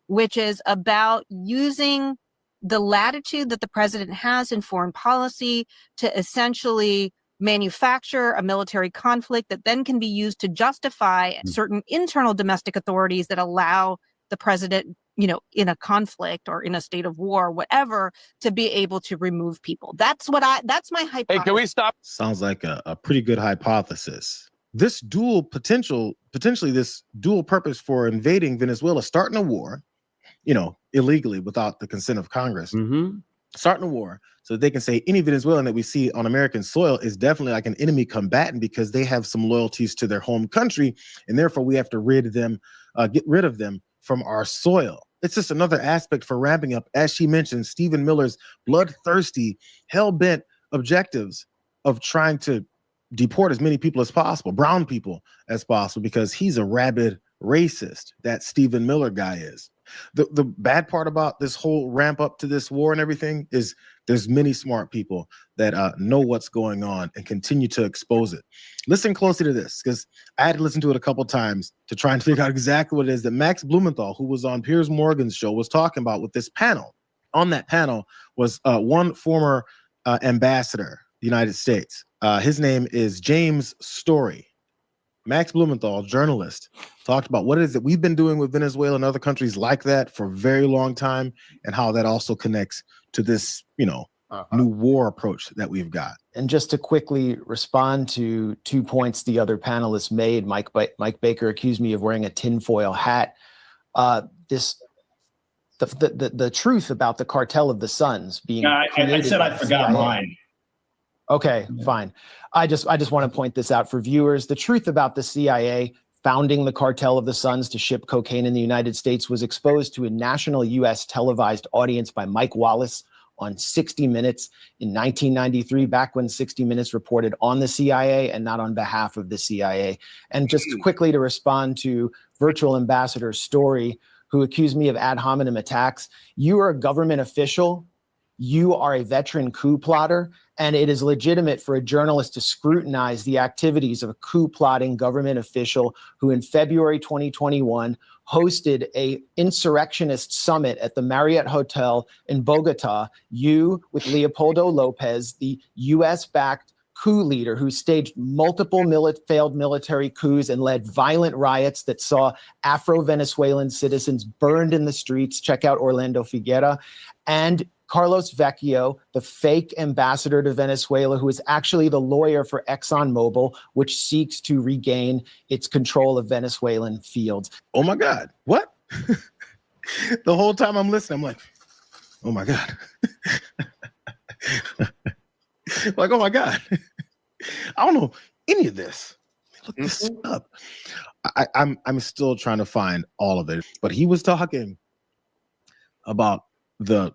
which is about using the latitude that the president has in foreign policy to essentially manufacture a military conflict that then can be used to justify certain internal domestic authorities that allow the president in a conflict or in a state of war, whatever, to be able to remove people. That's my hypothesis. Hey, can we stop? Sounds like a pretty good hypothesis. This potentially this dual purpose for invading Venezuela, starting a war, illegally without the consent of Congress, starting a war so that they can say any Venezuelan that we see on American soil is definitely like an enemy combatant because they have some loyalties to their home country, and therefore we have to get rid of them from our soil. It's just another aspect for ramping up, as she mentioned, Stephen Miller's bloodthirsty, hell-bent objectives of trying to deport as many people as possible, brown people as possible, because he's a rabid racist. That Stephen Miller guy is. The bad part about this whole ramp up to this war and everything is there's many smart people that know what's going on and continue to expose it. Listen closely to this, because I had to listen to it a couple times to try and figure out exactly what it is that Max Blumenthal, who was on Piers Morgan's show, was talking about with this panel. On that panel was one former ambassador, the United States. His name is James Story. Max Blumenthal, journalist, talked about what it is that we've been doing with Venezuela and other countries like that for a very long time, and how that also connects to this, new war approach that we've got. And just to quickly respond to 2 points the other panelists made, Mike Baker accused me of wearing a tinfoil hat. The truth about the Cartel of the Suns being I said I forgot mine. Okay, fine. I just want to point this out for viewers. The truth about the CIA founding the Cartel of the Suns to ship cocaine in the United States was exposed to a national U.S. televised audience by Mike Wallace on 60 Minutes in 1993, back when 60 Minutes reported on the CIA and not on behalf of the CIA. And just quickly to respond to Virtual Ambassador Story, who accused me of ad hominem attacks. You are a government official. You are a veteran coup plotter, and it is legitimate for a journalist to scrutinize the activities of a coup plotting government official who in February 2021 hosted a insurrectionist summit at the Marriott Hotel in Bogota. You, with Leopoldo Lopez, the US-backed coup leader who staged multiple failed military coups and led violent riots that saw Afro-Venezuelan citizens burned in the streets. Check out Orlando Figuera. And Carlos Vecchio, the fake ambassador to Venezuela, who is actually the lawyer for ExxonMobil, which seeks to regain its control of Venezuelan fields. Oh my God, what? The whole time I'm listening, I'm like, oh my God. Like, oh my God. I don't know any of this. Look this up. I'm still trying to find all of it, but he was talking about the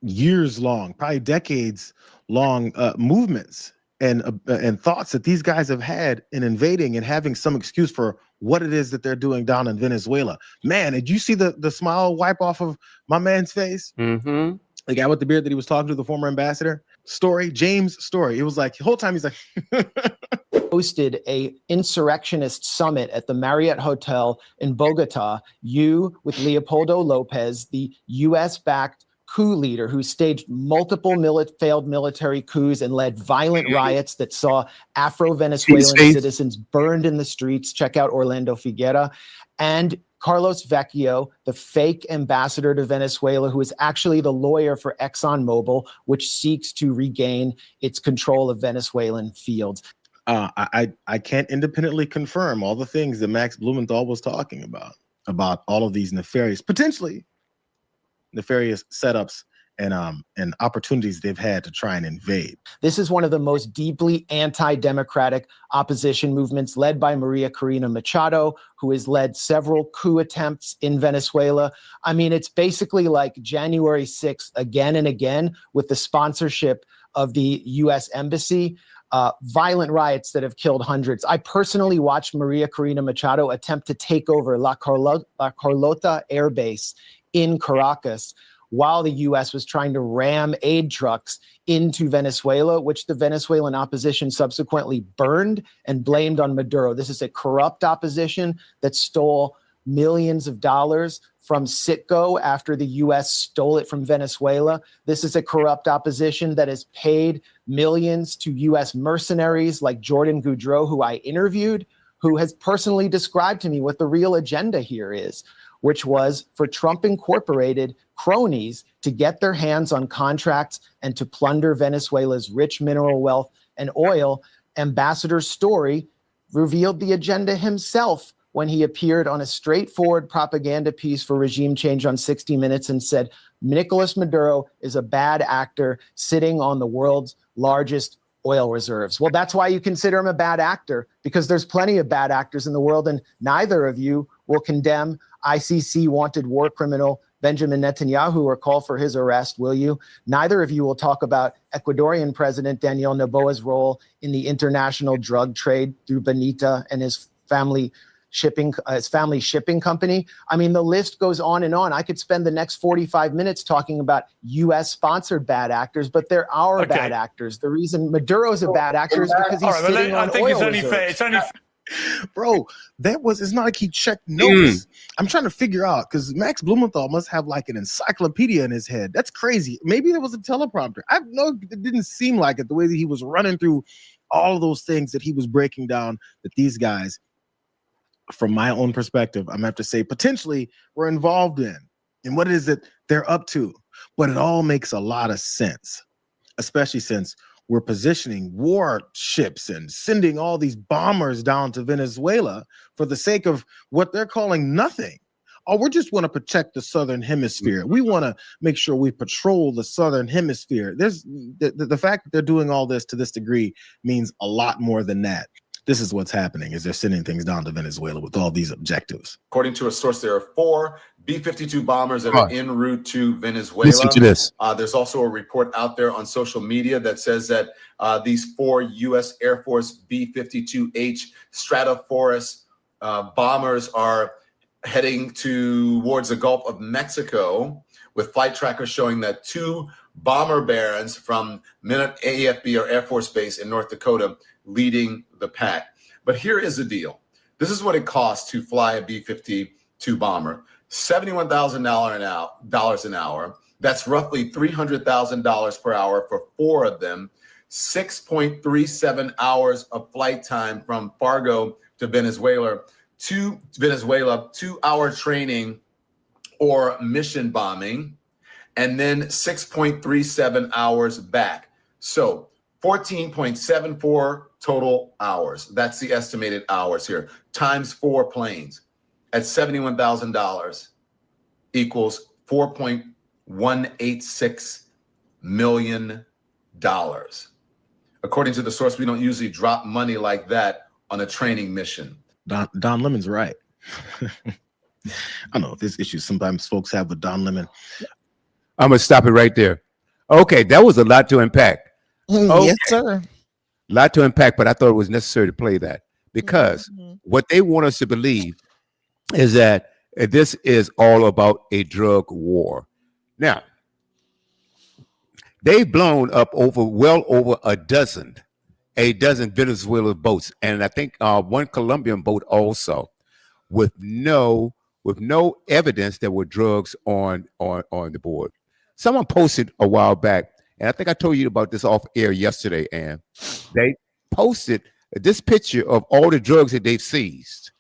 years long, probably decades long movements and thoughts that these guys have had in invading and having some excuse for what it is that they're doing down in Venezuela. Man, did you see the smile wipe off of my man's face? Mm-hmm. The guy with the beard that he was talking to, the former ambassador? James Story. It was like the whole time he's like hosted a insurrectionist summit at the Marriott Hotel in Bogota. You, with Leopoldo Lopez, the US-backed coup leader who staged multiple failed military coups and led violent riots that saw Afro-Venezuelan citizens burned in the streets. Check out Orlando Figuera. And Carlos Vecchio, the fake ambassador to Venezuela, who is actually the lawyer for ExxonMobil, which seeks to regain its control of Venezuelan fields. I can't independently confirm all the things that Max Blumenthal was talking about all of these potentially nefarious setups and opportunities they've had to try and invade. This is one of the most deeply anti-democratic opposition movements led by Maria Corina Machado, who has led several coup attempts in Venezuela. I mean, it's basically like January 6th again and again with the sponsorship of the U.S. Embassy. Violent riots that have killed hundreds. I personally watched Maria Corina Machado attempt to take over La Carlota Air Base in Caracas while the U.S. was trying to ram aid trucks into Venezuela, which the Venezuelan opposition subsequently burned and blamed on Maduro. This is a corrupt opposition that stole millions of dollars from Citgo after the U.S. stole it from Venezuela. This is a corrupt opposition that has paid millions to U.S. mercenaries like Jordan Goudreau, who I interviewed, who has personally described to me what the real agenda here is. which was for Trump Incorporated cronies to get their hands on contracts and to plunder Venezuela's rich mineral wealth and oil. Ambassador Story revealed the agenda himself when he appeared on a straightforward propaganda piece for regime change on 60 Minutes and said, Nicolas Maduro is a bad actor sitting on the world's largest oil reserves. Well, that's why you consider him a bad actor, because there's plenty of bad actors in the world, and neither of you will condemn ICC wanted war criminal Benjamin Netanyahu or call for his arrest, will you? Neither of you will talk about Ecuadorian President Daniel Noboa's role in the international drug trade through Benita and his family shipping company. I mean, the list goes on and on. I could spend the next 45 minutes talking about U.S. sponsored bad actors, but they're our bad actors. The reason Maduro's a bad actor is because he's sitting on oil reserves. Bro, it's not like he checked notes. I'm trying to figure out, because Max Blumenthal must have like an encyclopedia in his head. That's crazy. Maybe there was a teleprompter. I know it didn't seem like it, the way that he was running through all of those things that he was breaking down, that these guys, from my own perspective, I'm gonna have to say potentially were involved in, and what it is that they're up to. But it all makes a lot of sense, especially since we're positioning warships and sending all these bombers down to Venezuela for the sake of what they're calling nothing. Oh, we just want to protect the Southern Hemisphere. We want to make sure we patrol the Southern Hemisphere. There's the fact that they're doing all this to this degree means a lot more than that. This is what's happening, is they're sending things down to Venezuela with all these objectives. According to a source, there are 4 B-52 bombers that are en route to Venezuela. Listen to this. There's also a report out there on social media that says that these 4 U.S. Air Force B-52H Stratoforus bombers are heading towards the Gulf of Mexico, with flight trackers showing that 2 bomber barons from Minot AFB or Air Force Base in North Dakota leading the pack. But here is the deal. This is what it costs to fly a B-52 bomber. $71,000 an hour. That's roughly $300,000 per hour for 4 of them. 6.37 hours of flight time from Fargo to Venezuela. 2-hour training or mission bombing, and then 6.37 hours back. So 14.74 total hours. That's the estimated hours here, times 4 planes at $71,000 equals $4.186 million. According to the source, we don't usually drop money like that on a training mission. Don Lemon's right. I know this issue sometimes folks have with Don Lemon. I'm gonna stop it right there. Okay, that was a lot to unpack. Okay. Yes, sir. A lot to unpack, but I thought it was necessary to play that because what they want us to believe is that this is all about a drug war. Now, they've blown up well over a dozen Venezuelan boats, and I think one Colombian boat also, with no evidence there were drugs on the board. Someone posted a while back, and I think I told you about this off air yesterday, and they posted this picture of all the drugs that they've seized.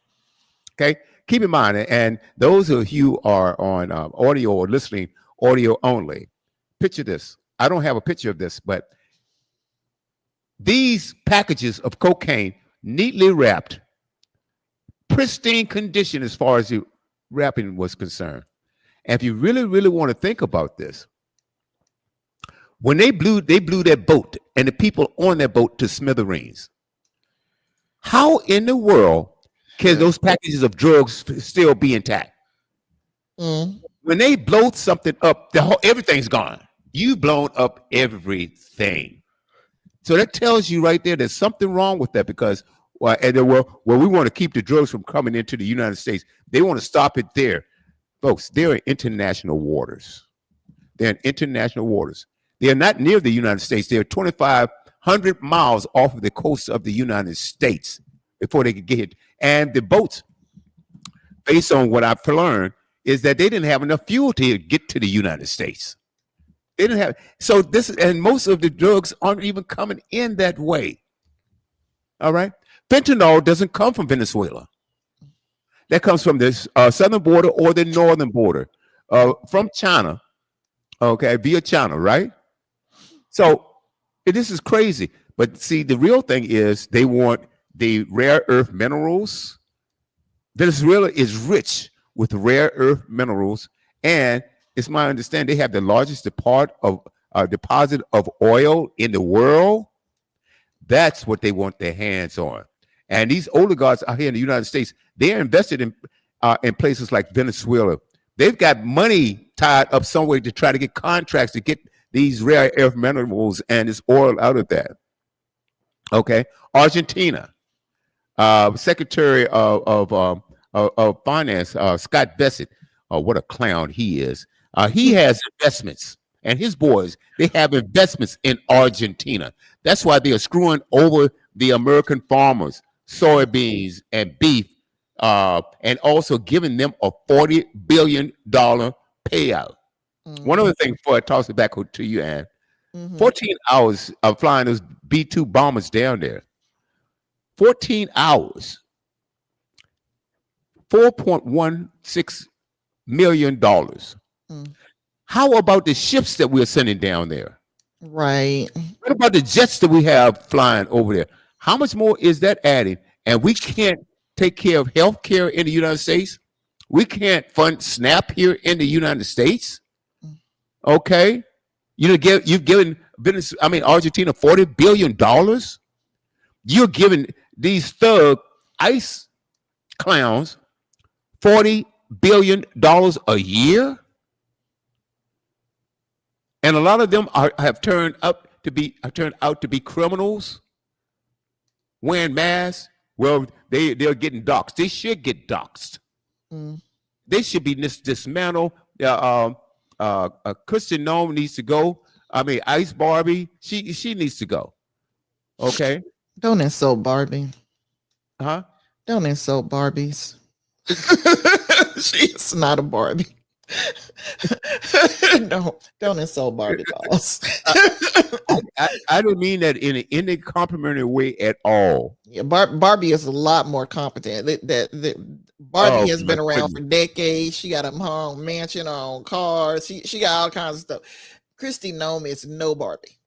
Okay, keep in mind, and those of you who are on audio or listening audio only, picture this. I don't have a picture of this, but these packages of cocaine, neatly wrapped, pristine condition as far as the wrapping was concerned. And if you really, really want to think about this, when they blew that boat and the people on that boat to smithereens, how in the world can those packages of drugs still be intact? When they blow something up, everything's gone. You've blown up everything. So that tells you right there there's something wrong with that, because we want to keep the drugs from coming into the United States. They want to stop it there. Folks, they're in international waters. They're in international waters. They are not near the United States. They're 2,500 miles off of the coast of the United States before they could get hit. And the boats, based on what I've learned, is that they didn't have enough fuel to get to the United States. They didn't have, so this, and most of the drugs aren't even coming in that way. All right. Fentanyl doesn't come from Venezuela. that comes from this southern border or the northern border from China, okay, via China, right? So this is crazy. But see, the real thing is they want the rare earth minerals. Venezuela is rich with rare earth minerals, and it's my understanding they have the largest deposit of oil in the world. That's what they want their hands on. And these oligarchs out here in the United States, they're invested in places like Venezuela. They've got money tied up somewhere to try to get contracts to get these rare earth minerals and this oil out of that. Okay, Argentina, Secretary of Finance, Scott Bessent. What a clown he is. He has investments, and his boys, they have investments in Argentina. That's why they are screwing over the American farmers, soybeans and beef, and also giving them a $40 billion payout. One other thing before I toss it back to you, Ann. 14 hours of flying those B-2 bombers down there. 14 hours. $4.16 million. How about the ships that we're sending down there? Right. What about the jets that we have flying over there? How much more is that adding? And we can't take care of health care in the United States. We can't fund SNAP here in the United States. Okay. You've given Argentina $40 billion. You're giving these thug ICE clowns $40 billion a year. And a lot of them have turned out to be criminals wearing masks. Well, they're getting doxxed. They should get doxxed. They should be dismantled. Kristen Noem needs to go. Ice Barbie, she needs to go. Okay. Don't insult Barbie. Huh? Don't insult Barbies. She's not a Barbie. Don't insult Barbie dolls. I don't mean that in any complimentary way at all. Yeah, Barbie is a lot more competent. Barbie has been around for decades. She got a home mansion, her own cars. She got all kinds of stuff. Christy Noem is no Barbie.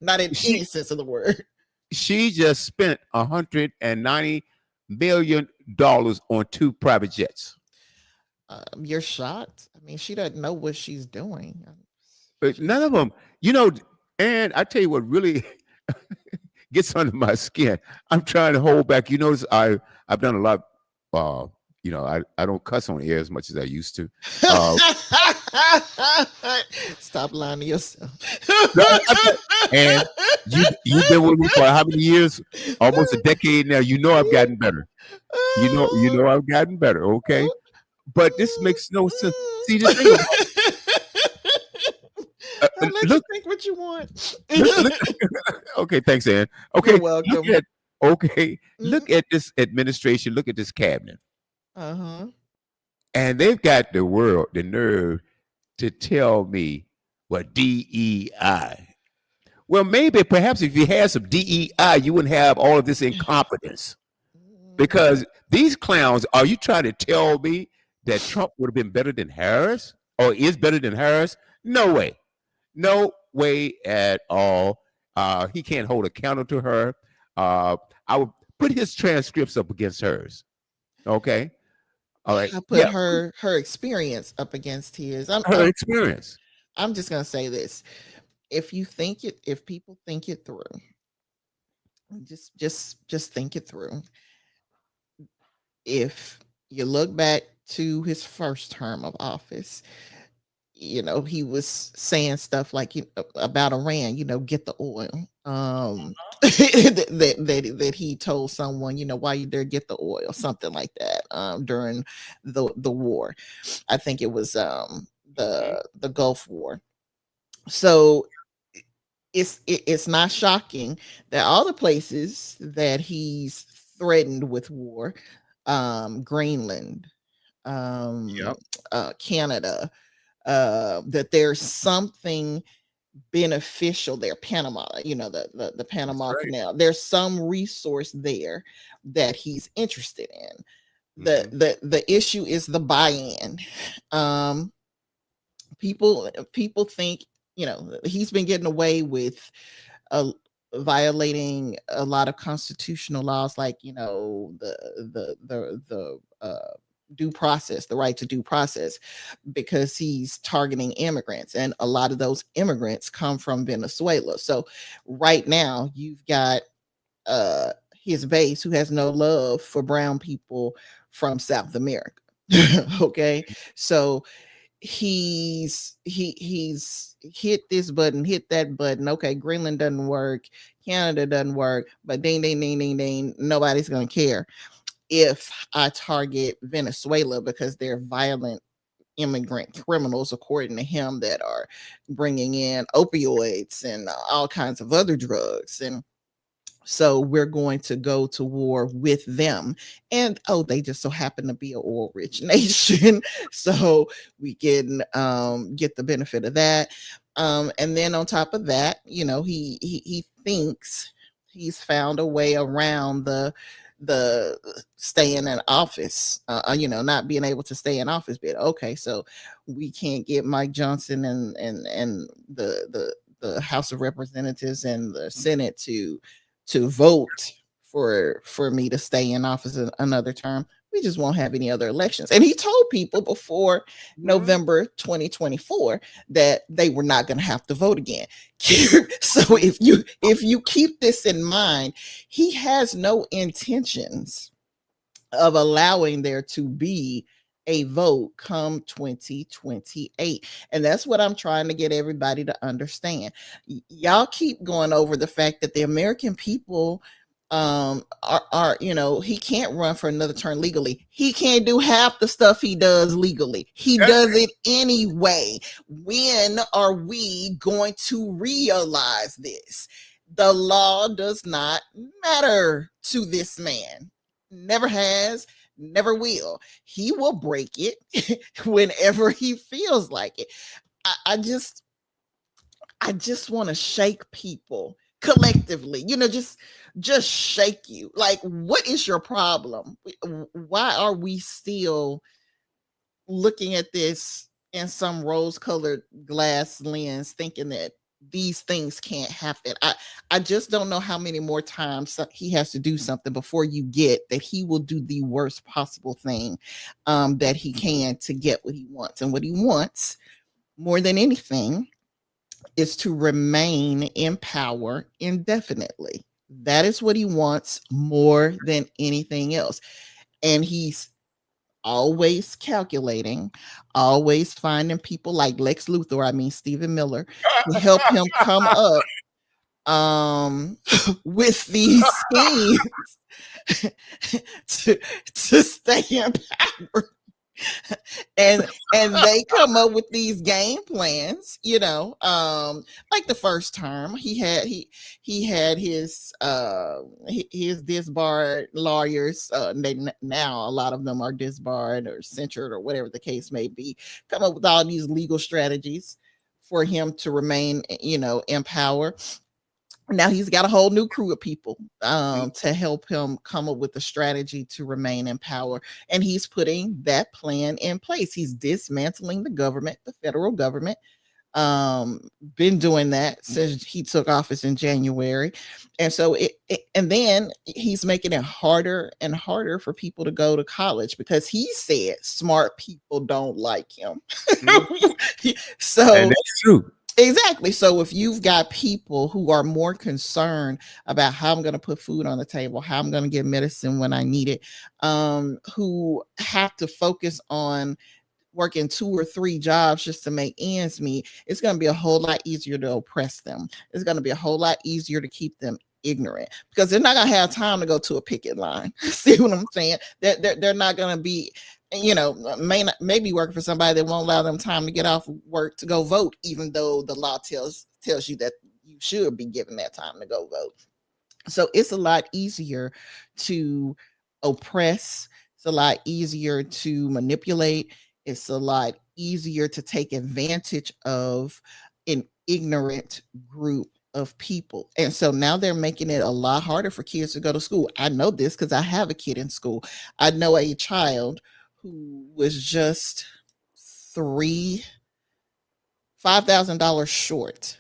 not in any sense of the word. She just spent $190 million on 2 private jets. You're shocked. She doesn't know what she's doing. But none of them, and I tell you what really gets under my skin. I'm trying to hold back. You notice I've done a lot. I don't cuss on air as much as I used to. Stop lying to yourself. And you've been with me for how many years? Almost a decade now. I've gotten better. I've gotten better. Okay. But this makes no sense. See, the thing about you think what you want. Okay, thanks, Ann. Okay, you're welcome. Look at this administration. Look at this cabinet. And they've got the nerve to tell me what DEI. Well, perhaps if you had some DEI, you wouldn't have all of this incompetence. Because these clowns, are you trying to tell me that Trump would have been better than Harris or is better than Harris? No way. No way at all. He can't hold a candle to her. I would put his transcripts up against hers. Okay. All right. I put her experience up against his. Her experience. I'm just gonna say this. If people think it through, just think it through. If you look back to his first term of office, he was saying stuff like about Iran, get the oil. That he told someone, why you there, get the oil, something like that. During the war, I think it was the Gulf War. So it's not shocking that all the places that he's threatened with war, Greenland, Canada, that there's something beneficial there. Panama, the Panama Canal. There's some resource there that he's interested in. The issue is the buy-in. People think, he's been getting away with violating a lot of constitutional laws, like the due process, the right to due process, because he's targeting immigrants, and a lot of those immigrants come from Venezuela. So right now you've got his base who has no love for brown people from South America. Okay, so he's hit this button, hit that button. Okay, Greenland doesn't work, Canada doesn't work, but ding ding ding ding ding, nobody's gonna care if I target Venezuela, because they're violent immigrant criminals, according to him, that are bringing in opioids and all kinds of other drugs. And so we're going to go to war with them. And they just so happen to be an oil rich nation. So we can get the benefit of that. And then on top of that, he thinks he's found a way around the staying in office, not being able to stay in office bit. Okay, so we can't get Mike Johnson and the House of Representatives and the Senate to vote for me to stay in office another term. We just won't have any other elections. And he told people before November 2024 that they were not going to have to vote again. So if you keep this in mind, he has no intentions of allowing there to be a vote come 2028. And that's what I'm trying to get everybody to understand. Y'all keep going over the fact that the American people are he can't run for another term legally. He can't do half the stuff he does legally. He does it anyway. When are we going to realize this? The law does not matter to this man. Never has, never will. He will break it whenever he feels like it. I just want to shake people collectively, just shake you. Like, what is your problem? Why are we still looking at this in some rose-colored glass lens, thinking that these things can't happen? I just don't know how many more times he has to do something before you get that he will do the worst possible thing that he can to get what he wants. And what he wants more than anything is to remain in power indefinitely. That is what he wants more than anything else. And he's always calculating, always finding people like Stephen Miller, to help him come up with these schemes to stay in power. and they come up with these game plans, like the first term he had his disbarred lawyers. Now a lot of them are disbarred or censured or whatever the case may be, come up with all these legal strategies for him to remain in power. Now he's got a whole new crew of people to help him come up with a strategy to remain in power. And he's putting that plan in place. He's dismantling the government, the federal government. Been doing that since he took office in January. And so and then he's making it harder and harder for people to go to college, because he said smart people don't like him. So and that's true. Exactly. So if you've got people who are more concerned about how I'm going to put food on the table, how I'm going to get medicine when I need it, who have to focus on working 2 or 3 jobs just to make ends meet, it's going to be a whole lot easier to oppress them. It's going to be a whole lot easier to keep them ignorant, because they're not going to have time to go to a picket line. See what I'm saying? They're not going to be, may be working for somebody that won't allow them time to get off work to go vote, even though the law tells you that you should be given that time to go vote. So it's a lot easier to oppress. It's a lot easier to manipulate. It's a lot easier to take advantage of an ignorant group of people. And so now they're making it a lot harder for kids to go to school. I know this because I have a kid in school. I know a child who was just $5,000 short,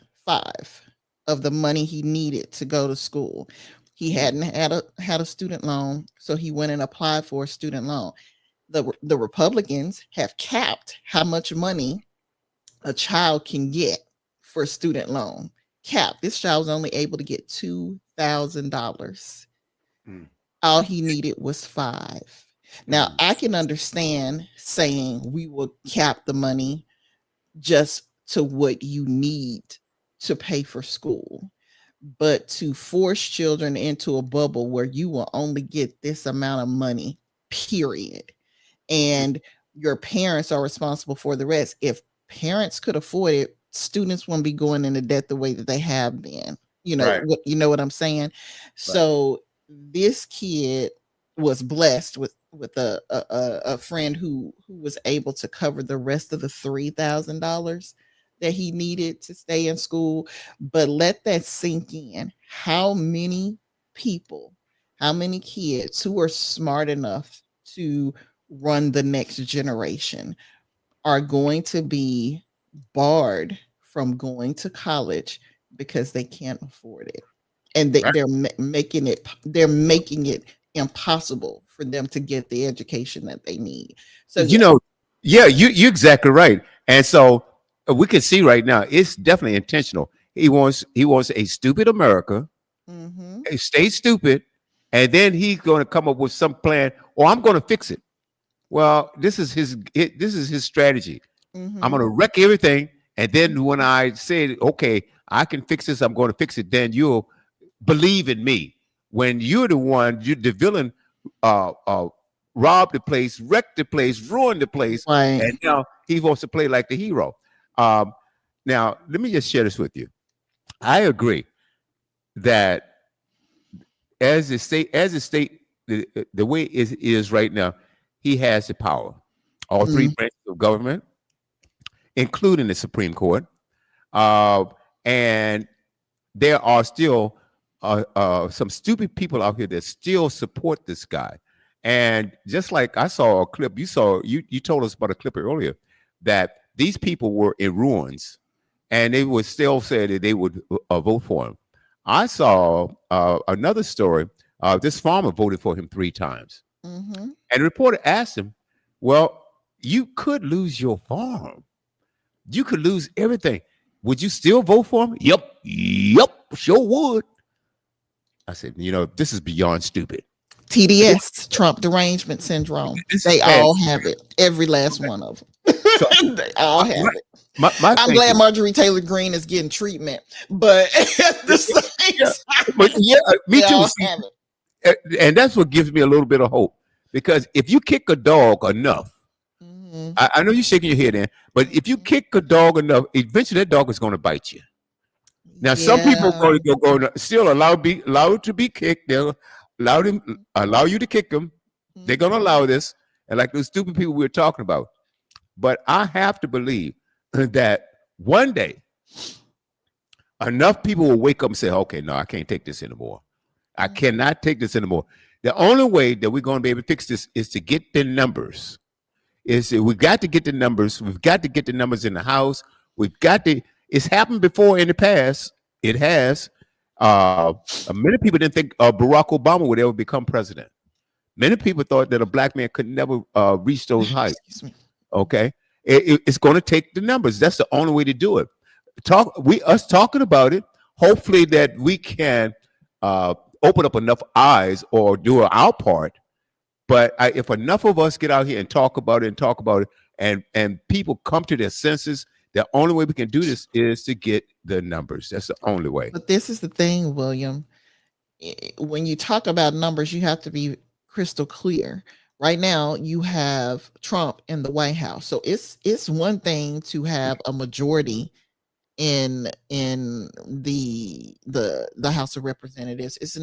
of the money he needed to go to school. He hadn't had a student loan, so he went and applied for a student loan. The Republicans have capped how much money a child can get for a student loan. Cap. This child was only able to get $2,000. All he needed was $5,000. Now I can understand saying we will cap the money just to what you need to pay for school, but to force children into a bubble where you will only get this amount of money, period, and your parents are responsible for the rest. If parents could afford it, students won't be going into debt the way that they have been. Right. You know what I'm saying? So this kid was blessed with a friend who was able to cover the rest of the $3,000 that he needed to stay in school. But let that sink in. How many people, how many kids who are smart enough to run the next generation are going to be barred from going to college because they can't afford it, and they're making it impossible for them to get the education that they need. So you're exactly right. And so we can see right now it's definitely intentional. He wants a stupid America, stay stupid, and then he's going to come up with some plan. Or I'm going to fix it. Well, this is his strategy. I'm going to wreck everything, and then when I say, okay, I can fix this, I'm going to fix it, then you'll believe in me. When you're the villain, robbed the place, wrecked the place, ruined the place, and now he wants to play like the hero. Now, let me just share this with you. I agree that as the state, the way it is right now, he has the power. All three branches of government, including the Supreme Court, and there are still some stupid people out here that still support this guy. And just like I saw a clip, you told us about a clip earlier that these people were in ruins, and they would still say that they would vote for him. I saw another story. This farmer voted for him 3 times, and the reporter asked him, "Well, you could lose your farm. You could lose everything. Would you still vote for him?" Yep, sure would. I said, this is beyond stupid. TDS, Trump derangement syndrome. They all have it. Every last one of them. They all have it. I'm glad Marjorie Taylor Greene is getting treatment, but at the same time, me they too. all See, have it. and that's what gives me a little bit of hope, because if you kick a dog enough, I know you're shaking your head in, but if you kick a dog enough, eventually that dog is going to bite you. Now, some people are going to still allow it to be kicked. They'll allow you to kick them. They're going to allow this, and like those stupid people we were talking about. But I have to believe that one day enough people will wake up and say, "Okay, no, I can't take this anymore. I cannot take this anymore." The only way that we're going to be able to fix this is to get the numbers. We've got to get the numbers. We've got to get the numbers in the House. We've got to. It's happened before in the past. It has. Many people didn't think Barack Obama would ever become president. Many people thought that a black man could never reach those heights. Okay, it's going to take the numbers. That's the only way to do it. Us talking about it. Hopefully that we can open up enough eyes or do our part. But if enough of us get out here and talk about it, and people come to their senses, the only way we can do this is to get the numbers. That's the only way. But this is the thing, William. When you talk about numbers, you have to be crystal clear. Right now, you have Trump in the White House, so it's one thing to have a majority in the House of Representatives. It's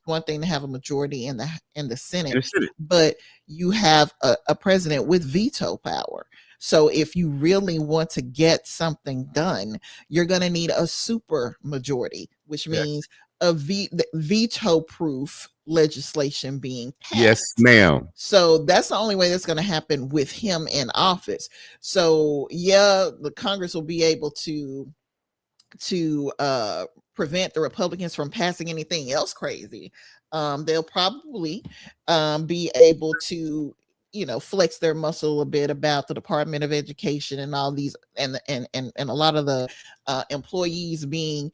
one thing to have a majority in the Senate, but you have a president with veto power. So if you really want to get something done, you're going to need a super majority, which means a veto proof legislation being passed. Yes, ma'am. So that's the only way that's going to happen with him in office. So yeah, the Congress will be able to prevent the Republicans from passing anything else crazy. They'll probably be able to, flex their muscle a bit about the Department of Education and all these, and a lot of the employees being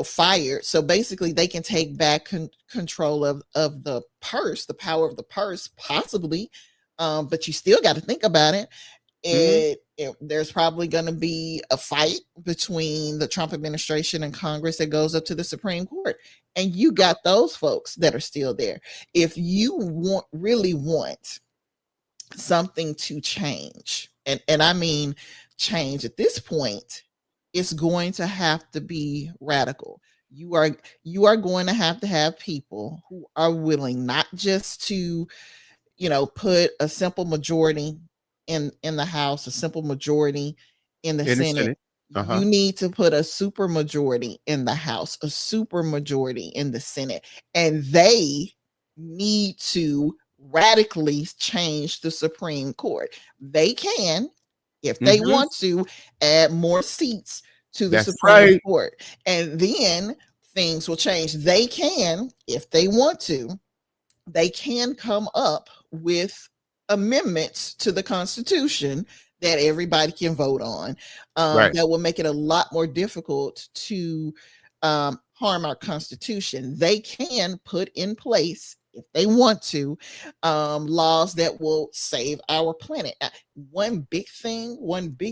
fired. So basically they can take back control of the purse, the power of the purse, possibly. But you still got to think about it. There's probably going to be a fight between the Trump administration and Congress that goes up to the Supreme Court, and you got those folks that are still there. If you really want something to change, and I mean change at this point, it's going to have to be radical. You are going to have people who are willing not just to put a simple majority in the House, a simple majority in the Senate. You need to put a super majority in the House, a super majority in the Senate, and they need to radically change the Supreme Court. They can, if they want to, add more seats to the Supreme Court, and then things will change. They can, if they want to, they can come up with amendments to the Constitution that everybody can vote on. That will make it a lot more difficult to harm our Constitution. They can put in place, if they want to, laws that will save our planet. One big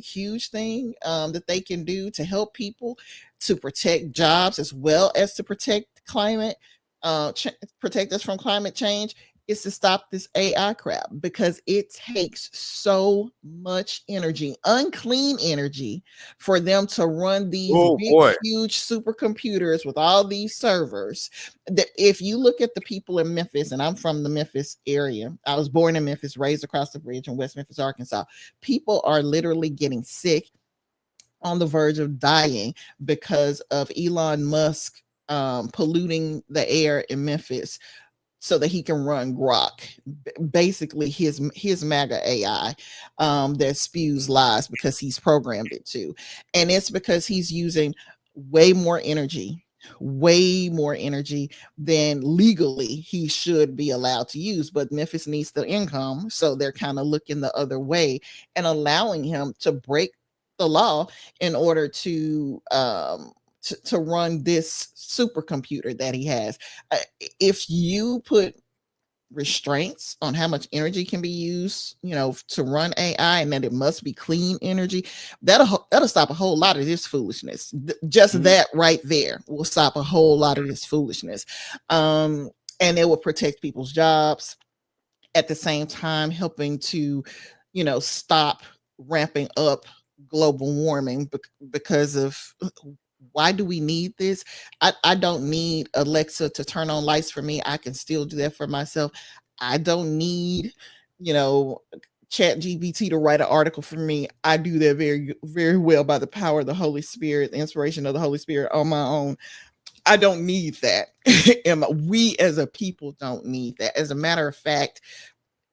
huge thing that they can do to help people to protect jobs as well as to protect climate, protect us from climate change, is to stop this AI crap, because it takes so much energy, unclean energy, for them to run these huge supercomputers with all these servers. That if you look at the people in Memphis, and I'm from the Memphis area, I was born in Memphis, raised across the bridge in West Memphis, Arkansas. People are literally getting sick, on the verge of dying, because of Elon Musk polluting the air in Memphis so that he can run Grok, basically his MAGA AI that spews lies because he's programmed it to. And it's because he's using way more energy than legally he should be allowed to use. But Memphis needs the income, so they're kind of looking the other way and allowing him to break the law in order to run this supercomputer that he has. If you put restraints on how much energy can be used, to run AI, and that it must be clean energy, that'll stop a whole lot of this foolishness. Just that right there will stop a whole lot of this foolishness. And it will protect people's jobs, at the same time helping to, stop ramping up global warming, because of, why do we need this? I don't need Alexa to turn on lights for me. I can still do that for myself. I don't need, Chat GPT to write an article for me. I do that very, very well by the power of the Holy Spirit, the inspiration of the Holy Spirit, on my own. I don't need that. And we as a people don't need that. As a matter of fact,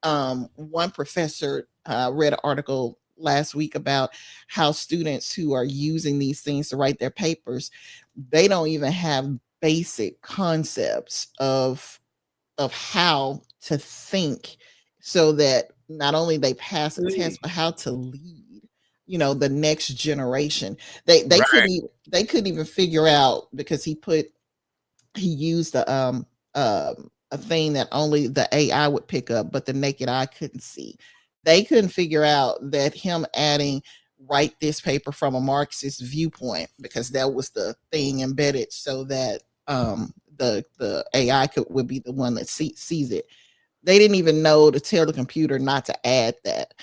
one professor read an article last week about how students who are using these things to write their papers, they don't even have basic concepts of how to think, so that not only they pass a test, but how to lead, the next generation. They couldn't even figure out, because he used a thing that only the AI would pick up, but the naked eye couldn't see. They couldn't figure out that him adding write this paper from a Marxist viewpoint, because that was the thing embedded, so that the AI would be the one that sees it. They didn't even know to tell the computer not to add that.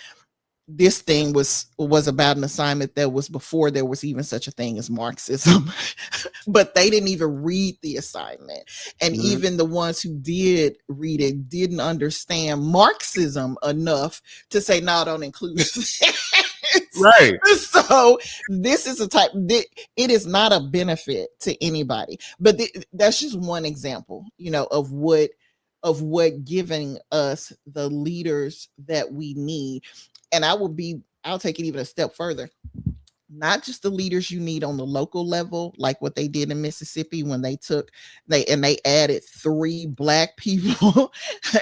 This thing was about an assignment that was before there was even such a thing as Marxism. but they didn't even read the assignment. And even the ones who did read it didn't understand Marxism enough to say, no, don't include it. Right. So this is a type, it is not a benefit to anybody, but that's just one example, you know, of what giving us the leaders that we need. And I'll take it even a step further. Not just the leaders you need on the local level, like what they did in Mississippi when they added 3 Black people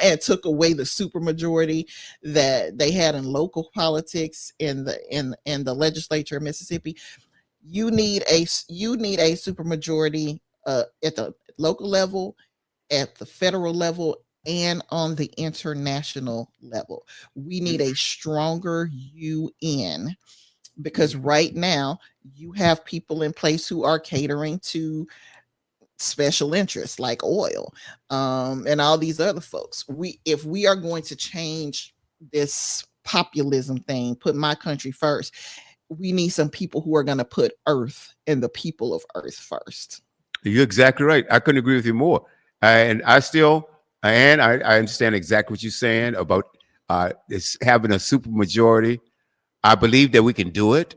and took away the supermajority that they had in local politics in the legislature of Mississippi. You need a supermajority at the local level, at the federal level, and on the international level. We need a stronger UN, because right now you have people in place who are catering to special interests like oil, and all these other folks. If we are going to change this populism thing, put my country first, we need some people who are going to put Earth and the people of Earth first. You're exactly right. I couldn't agree with you more. And I understand exactly what you're saying about it's having a super majority. I believe that we can do it.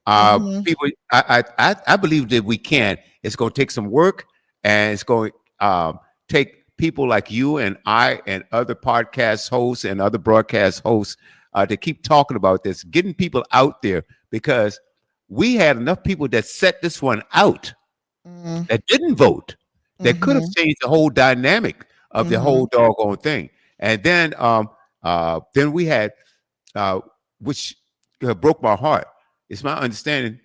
People, I believe that we can. It's going to take some work, and it's going to take people like you and I and other podcast hosts and other broadcast hosts to keep talking about this, getting people out there, because we had enough people that set this one out that didn't vote, that could have changed the whole dynamic of the whole doggone thing. And then we had, which broke my heart. It's my understanding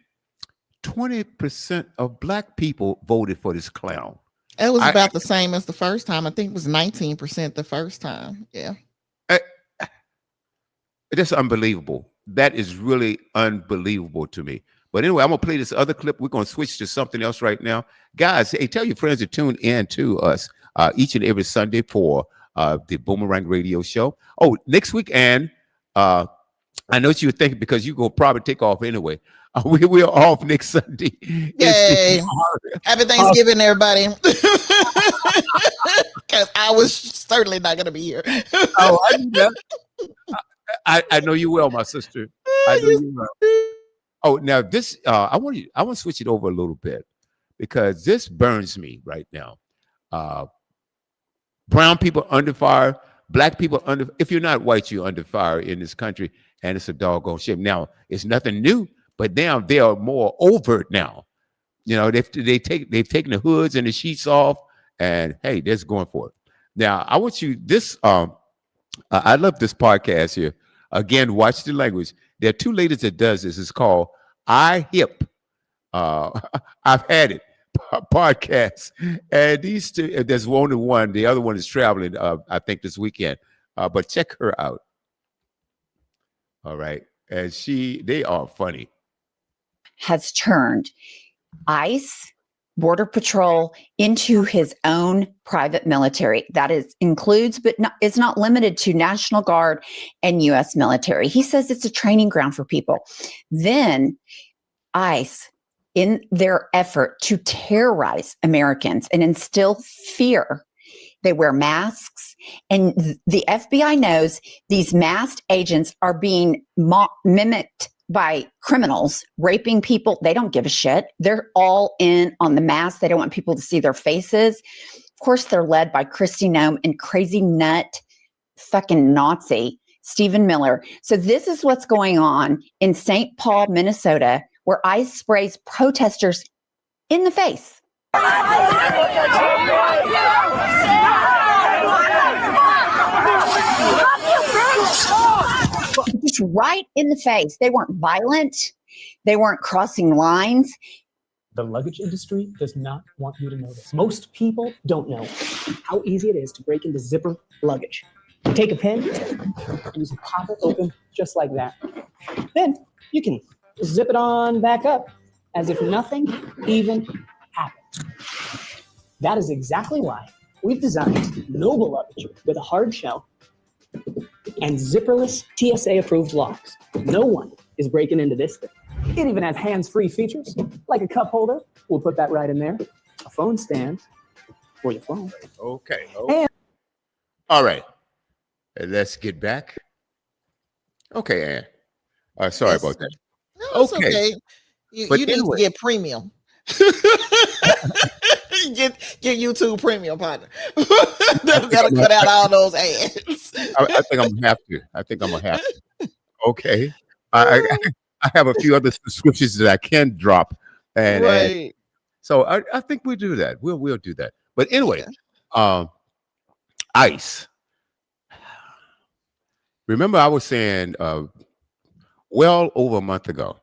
20% of Black people voted for this clown. It was about the same as the first time. I think it was 19% the first time. Yeah. That's unbelievable. That is really unbelievable to me. But anyway, I'm going to play this other clip. We're going to switch to something else right now. Guys, hey, tell your friends to tune in to us each and every Sunday for the Boomerang Radio Show. Oh, next weekend, I know what you were thinking, because you're going to probably take off anyway. We're off next Sunday. Yay. Happy Thanksgiving, everybody. Because I was certainly not going to be here. I know you will, my sister. I know you will. Oh, now this, I want to switch it over a little bit, because this burns me right now. Brown people under fire, Black people under. If you're not white, you're under fire in this country, and it's a doggone shame. Now, it's nothing new, but now they are more overt now. You know, they've taken the hoods and the sheets off, and hey, they're going for it. Now, I want you this. I love this podcast here. Again, watch the language. There are 2 ladies that does this. It's called iHip. I've had it. Podcast. And these 2, there's only one. The other one is traveling, I think, this weekend. But check her out. All right. And they are funny. Has turned ICE, Border Patrol into his own private military. That includes, but is not limited to, National Guard and U.S. military. He says it's a training ground for people. Then ICE, in their effort to terrorize Americans and instill fear, they wear masks, and the FBI knows these masked agents are being mimicked by criminals, raping people. They don't give a shit. They're all in on the mask. They don't want people to see their faces. Of course, they're led by Kristi Noem and crazy nut fucking Nazi Stephen Miller. So this is what's going on in St. Paul, Minnesota, where ICE sprays protesters in the face. Just right in the face. They weren't violent. They weren't crossing lines. The luggage industry does not want you to know this. Most people don't know how easy it is to break into zipper luggage. You take a pen and you pop it open just like that. Then you can zip it on back up as if nothing even happened. That is exactly why we've designed Noble luggage with a hard shell and zipperless TSA-approved locks. No one is breaking into this thing. It even has hands-free features, like a cup holder. We'll put that right in there. A phone stand for your phone. Okay. And all right. Let's get back. Okay, Ann. Sorry Yes. about that. No, it's okay. But You need anyway, to get premium. get YouTube premium, partner. That'll cut out all those ads. I think I'm gonna have to. I think I'm gonna have to. Okay. I I have a few other subscriptions that I can drop, and Right. so I think we'll do that. We'll do that. But anyway, ICE. Remember, I was saying well over a month ago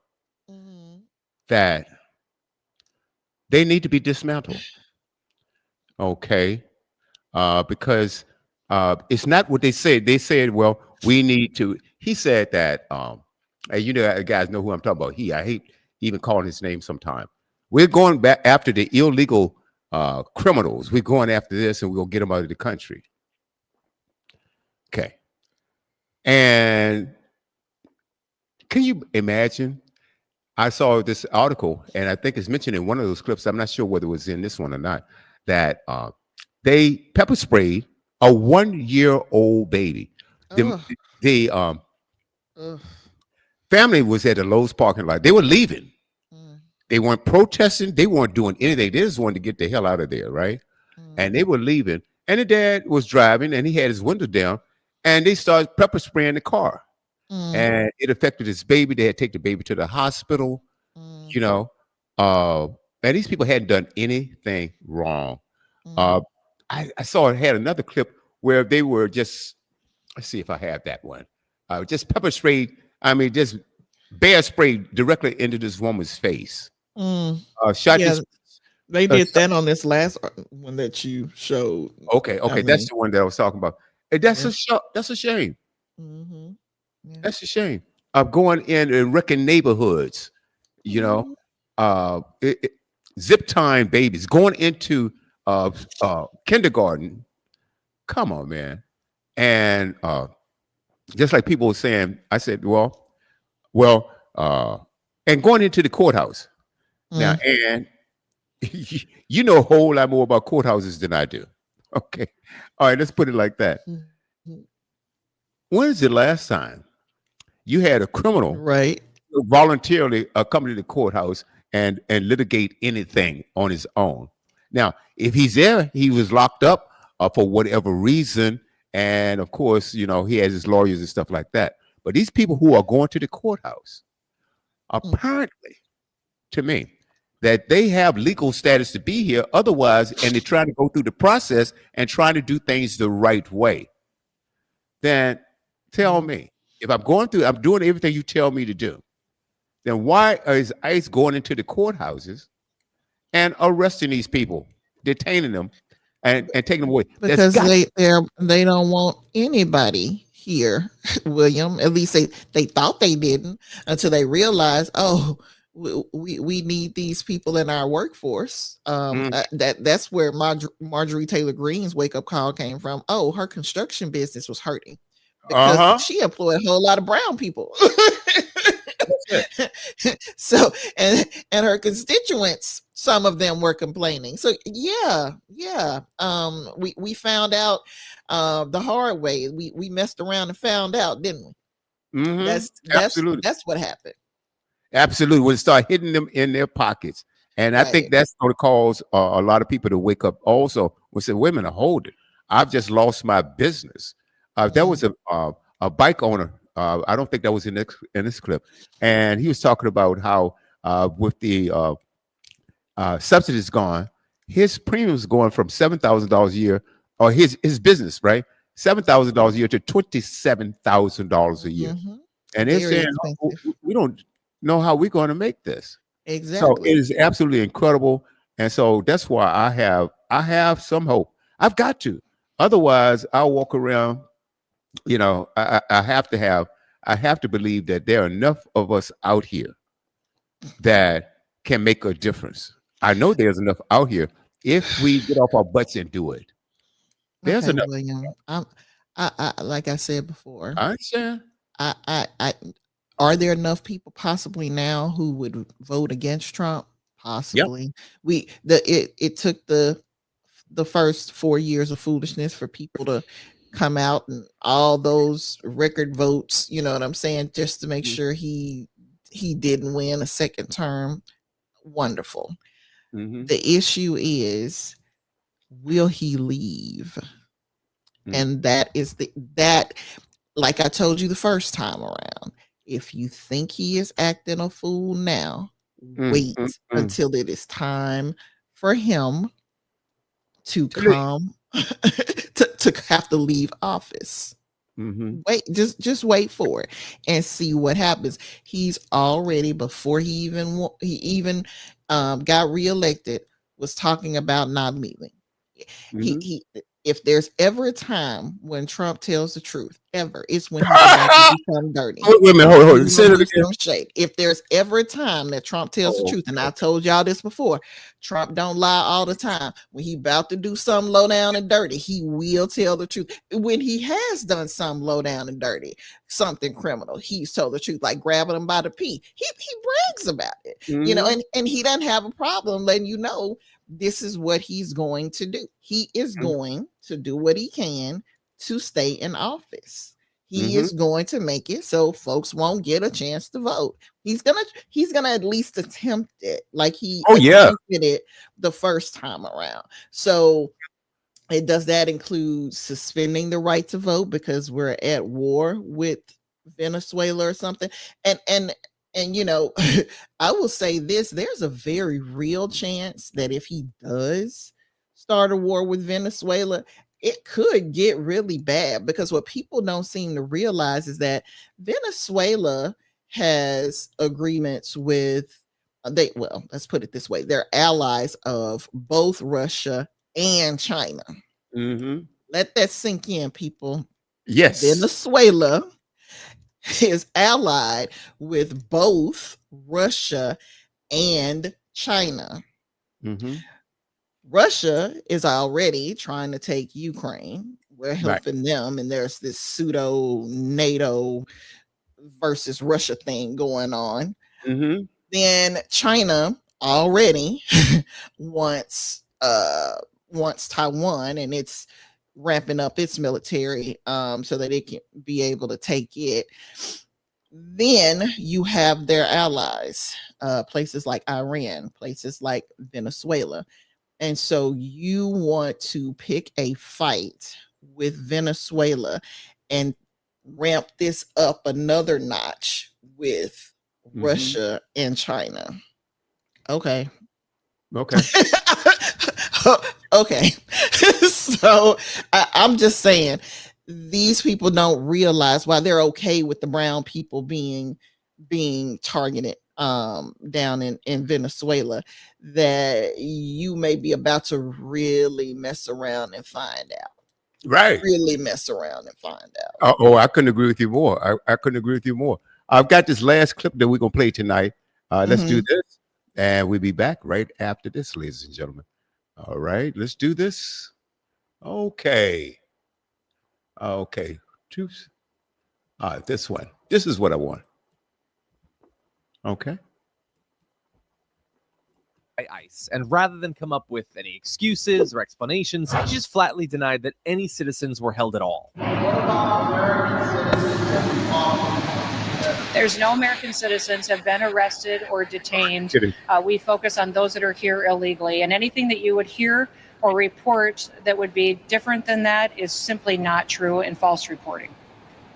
that they need to be dismantled. Okay, because it's not what they said. They said, "Well, we need to." He said that, and you know, guys know who I'm talking about. I hate even calling his name. Sometime we're going back after the illegal criminals. We're going after this, and we're gonna get them out of the country. Okay, and can you imagine? I saw this article, and I think it's mentioned in one of those clips. I'm not sure whether it was in this one or not. That they pepper sprayed a 1-year-old baby. The family was at the Lowe's parking lot. They were leaving. They weren't protesting. They weren't doing anything. They just wanted to get the hell out of there, right? And they were leaving. And the dad was driving, and he had his window down, and they started pepper spraying the car. And it affected his baby. They had to take the baby to the hospital, you know. And these people hadn't done anything wrong. I saw it had another clip where they were just, let's see if I have that one. Just pepper sprayed, I mean, just bear sprayed directly into this woman's face. Shot Yeah, this. they did that on this last one that you showed. Okay, I that's mean, the one that I was talking about. And that's that's a shame. mhm. That's a shame. Of going in and wrecking neighborhoods, you know, zip time babies going into kindergarten. Come on, man. And just like people were saying, I said, well, and going into the courthouse now, and you know a whole lot more about courthouses than I do. Okay, all right, let's put it like that. When is the last time you had a criminal voluntarily come to the courthouse and litigate anything on his own? Now, if he's there, he was locked up for whatever reason, and of course, you know, he has his lawyers and stuff like that. But these people who are going to the courthouse, apparently, to me, that they have legal status to be here. Otherwise, and they're trying to go through the process and trying to do things the right way. Then tell me, if I'm going through, I'm doing everything you tell me to do, then why is ICE going into the courthouses and arresting these people, detaining them, and taking them away? Because they don't want anybody here, William. At least they thought they didn't until they realized, oh, we need these people in our workforce. That's where Marjorie Taylor Greene's wake up call came from. Oh, her construction business was hurting because she employed a whole lot of brown people. So and her constituents, some of them were complaining. So yeah. We found out the hard way. We messed around and found out, didn't we? Absolutely. That's what happened. Absolutely. We'll start hitting them in their pockets. And I think that's going to cause a lot of people to wake up also. We say, wait a minute, hold it. I've just lost my business. There was a bike owner. I don't think that was in this clip. And he was talking about how with the subsidies gone, his premiums going from $7,000 a year, or his business, right? $7,000 a year to $27,000 a year. And they're saying, we don't know how we're going to make this. Exactly. So it is absolutely incredible. And so that's why I have some hope. I've got to. Otherwise, I'll walk around, you know, I have to believe that there are enough of us out here that can make a difference. I know there's enough out here if we get off our butts and do it. There's enough. William. I like I said before. I understand. Are there enough people possibly now who would vote against Trump? Possibly. It took the first 4 years of foolishness for people to come out and all those record votes, you know what I'm saying, just to make sure he didn't win a second term. Wonderful. The issue is, will he leave? And that is that, like I told you the first time around, if you think he is acting a fool now, wait until it is time for him to come to have to leave office. Wait, just wait for it and see what happens. He's already, before he even got reelected, was talking about not leaving. He if there's ever a time when Trump tells the truth, ever, it's when he's about to do something dirty. Wait a minute, hold on. Say He's that gonna do again. some shade. If there's ever a time that Trump tells the truth, and I told y'all this before, Trump don't lie all the time. When he about to do something low down and dirty, he will tell the truth. When he has done something low down and dirty, something criminal, he's told the truth, like grabbing him by the pee. He brags about it, you know, and he doesn't have a problem letting you know this is what he's going to do. He is going to do what he can to stay in office. He is going to make it so folks won't get a chance to vote. He's gonna at least attempt it, like he attempted it the first time around. So does that include suspending the right to vote because we're at war with Venezuela or something? And you know, I will say this, there's a very real chance that if he does start a war with Venezuela, it could get really bad, because what people don't seem to realize is that Venezuela has agreements with let's put it this way, they're allies of both Russia and China. Let that sink in, people. Yes. Venezuela is allied with both Russia and China. Russia is already trying to take Ukraine. We're helping them, and there's this pseudo NATO versus Russia thing going on. Then China already wants Taiwan, and it's ramping up its military so that it can be able to take it. Then you have their allies, places like Iran, places like Venezuela. And so you want to pick a fight with Venezuela and ramp this up another notch with Russia and China. Okay. Okay. So I'm just saying, these people don't realize why they're okay with the brown people being targeted down in Venezuela, that you may be about to really mess around and find out. Really mess around and find out. I couldn't agree with you more. I couldn't agree with you more. I've got this last clip that we're gonna play tonight. Let's do this, and we'll be back right after this, ladies and gentlemen. All right, let's do this. Okay. Choose. This one. This is what I want. Okay. ICE, and rather than come up with any excuses or explanations, he just flatly denied that any citizens were held at all. There's no American citizens have been arrested or detained. We focus on those that are here illegally, and anything that you would hear or report that would be different than that is simply not true and false reporting.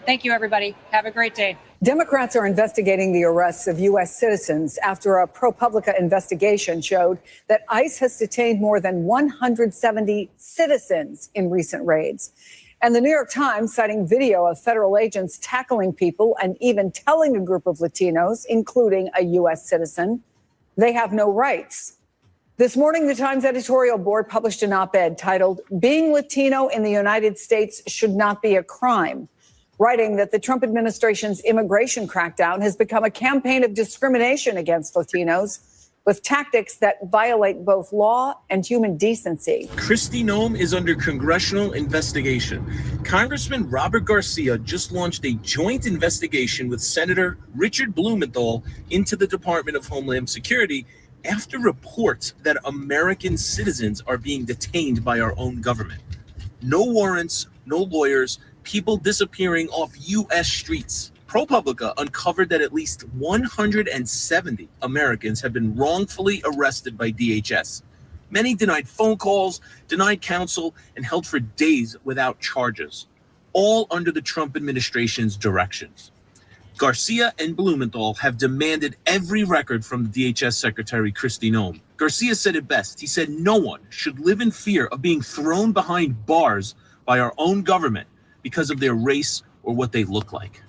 Thank you, everybody. Have a great day. Democrats are investigating the arrests of U.S. citizens after a ProPublica investigation showed that ICE has detained more than 170 citizens in recent raids. And the New York Times, citing video of federal agents tackling people and even telling a group of Latinos, including a U.S. citizen, they have no rights. This morning, the Times editorial board published an op-ed titled, "Being Latino in the United States Should Not Be a Crime," writing that the Trump administration's immigration crackdown has become a campaign of discrimination against Latinos with tactics that violate both law and human decency. Kristi Noem is under congressional investigation. Congressman Robert Garcia just launched a joint investigation with Senator Richard Blumenthal into the Department of Homeland Security after reports that American citizens are being detained by our own government. No warrants, no lawyers, people disappearing off U.S. streets. ProPublica uncovered that at least 170 Americans have been wrongfully arrested by DHS. Many denied phone calls, denied counsel, and held for days without charges, all under the Trump administration's directions. Garcia and Blumenthal have demanded every record from the DHS Secretary Kristi Noem. Garcia said it best. He said no one should live in fear of being thrown behind bars by our own government because of their race or what they look like.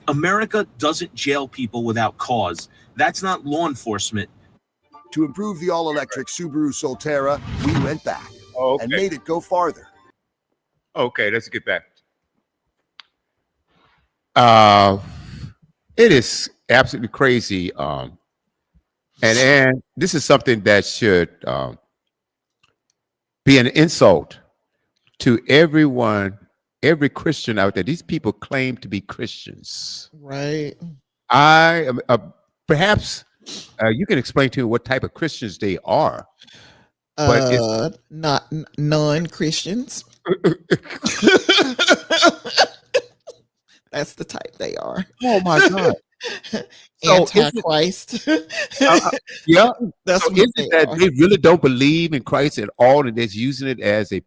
America doesn't jail people without cause. That's not law enforcement. To improve the all-electric Subaru Solterra, we went back and made it go farther. Okay, let's get back. It is absolutely crazy. And this is something that should be an insult to everyone, every Christian out there. These people claim to be Christians. Right. I perhaps you can explain to me what type of Christians they are. But not non-Christians. That's the type they are. Oh my God. Antichrist. Yeah. That's so what is they it that are. they really don't believe in Christ at all, and they're using it as a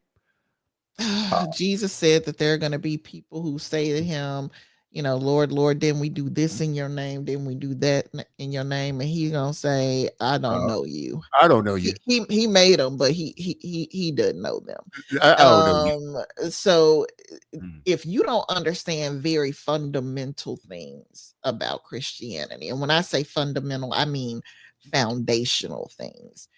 Jesus said that there are going to be people who say to him, you know, Lord, Lord, didn't we do this in your name? Didn't we do that in your name? And he's going to say, I don't know you. I don't know you. He made them, but he doesn't know them. I don't know you. So if you don't understand very fundamental things about Christianity, and when I say fundamental, I mean foundational things.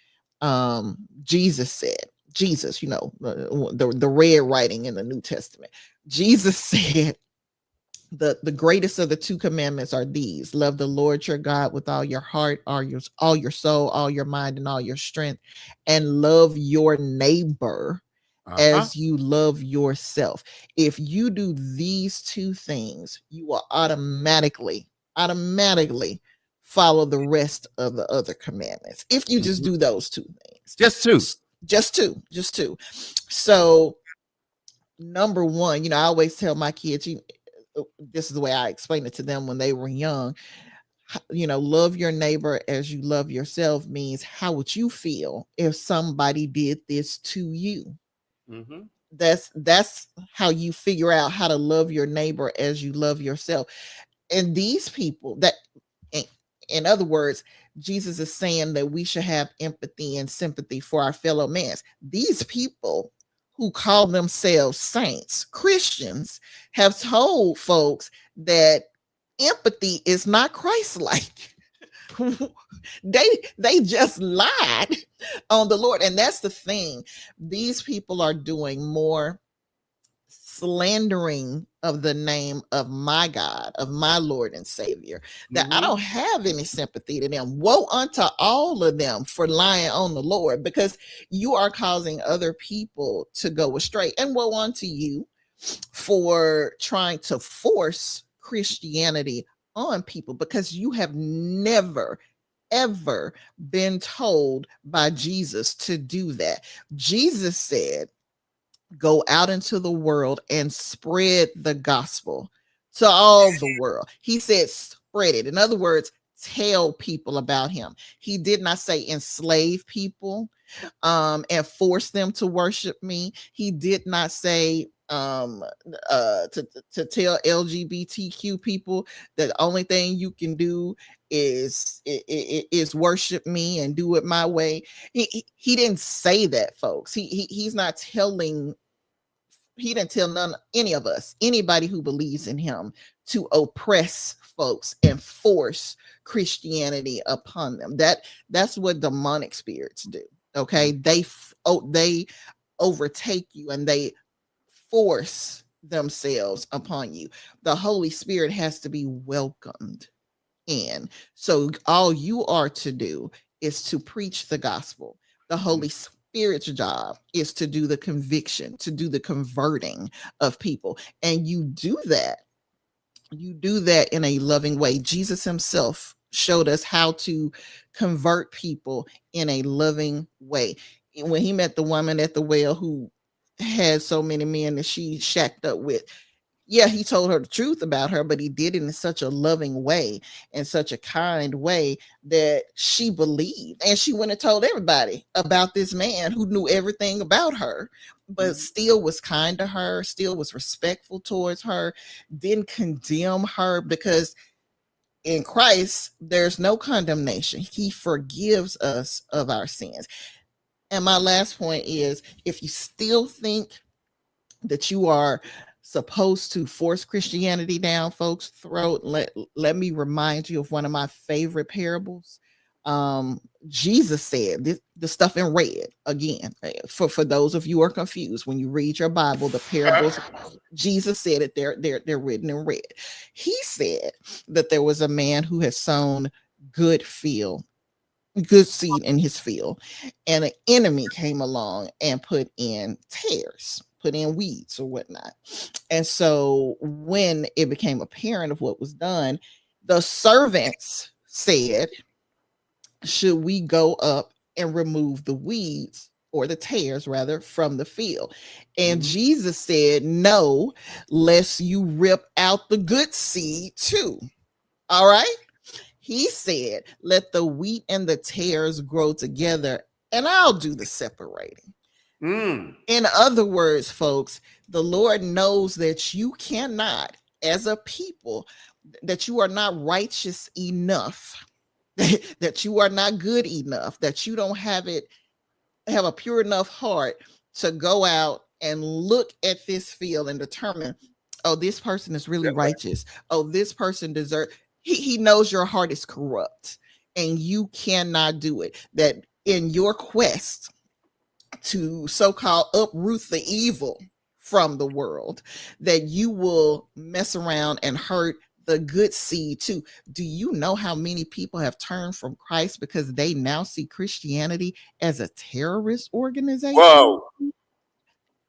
Jesus, you know, the red writing in the New Testament, Jesus said, the greatest of the two commandments are these: love the Lord your God with all your heart, all your soul, all your mind, and all your strength, and love your neighbor as you love yourself. If you do these two things, you will automatically follow the rest of the other commandments. If you just do those two things. Just two. So number one, you know, I always tell my kids, this is the way I explained it to them when they were young. You know, love your neighbor as you love yourself means, how would you feel if somebody did this to you? That's how you figure out how to love your neighbor as you love yourself. And these people, that in other words, Jesus is saying that we should have empathy and sympathy for our fellow man. These people who call themselves saints, Christians, have told folks that empathy is not Christ-like. They just lied on the Lord. And that's the thing. These people are doing more slandering of the name of my God, of my Lord and Savior, that I don't have any sympathy to them. Woe unto all of them for lying on the Lord, because you are causing other people to go astray. And woe unto you for trying to force Christianity on people, because you have never ever been told by Jesus to do that. Jesus said, go out into the world and spread the gospel to all the world. He said, spread it. In other words, tell people about him. He did not say enslave people and force them to worship me. He did not say to tell LGBTQ people that the only thing you can do is worship me and do it my way. He didn't say that, folks. He's not telling. He didn't tell any of us, anybody who believes in him, to oppress folks and force Christianity upon them. That's what demonic spirits do. Okay, they overtake you and they force themselves upon you. The Holy Spirit has to be welcomed in. So all you are to do is to preach the gospel. The Holy Spirit's job is to do the conviction, to do the converting of people. And you do that in a loving way. Jesus himself showed us how to convert people in a loving way. When he met the woman at the well who had so many men that she shacked up with, yeah, he told her the truth about her, but he did it in such a loving way, in such a kind way that she believed. And she went and told everybody about this man who knew everything about her, but still was kind to her, still was respectful towards her, didn't condemn her, because in Christ, there's no condemnation. He forgives us of our sins. And my last point is, if you still think that you are supposed to force Christianity down folks' throat, let me remind you of one of my favorite parables. Jesus said the stuff in red again. For those of you who are confused, when you read your Bible, the parables, Jesus said it. They're written in red. He said that there was a man who had sown good seed in his field, and an enemy came along and put in tares, put in weeds or whatnot. And so when it became apparent of what was done, the servants said, should we go up and remove the weeds, or the tares rather, from the field? And Jesus said, no, lest you rip out the good seed too. All right. He said, let the wheat and the tares grow together, and I'll do the separating. In other words, folks, the Lord knows that you cannot, as a people, that you are not righteous enough, that you are not good enough, that you don't have a pure enough heart to go out and look at this field and determine, oh, this person is really righteous. Oh, this person deserves. He knows your heart is corrupt, and you cannot do it. That in your quest to so-called uproot the evil from the world, that you will mess around and hurt the good seed too. Do you know how many people have turned from Christ because they now see Christianity as a terrorist organization? Whoa.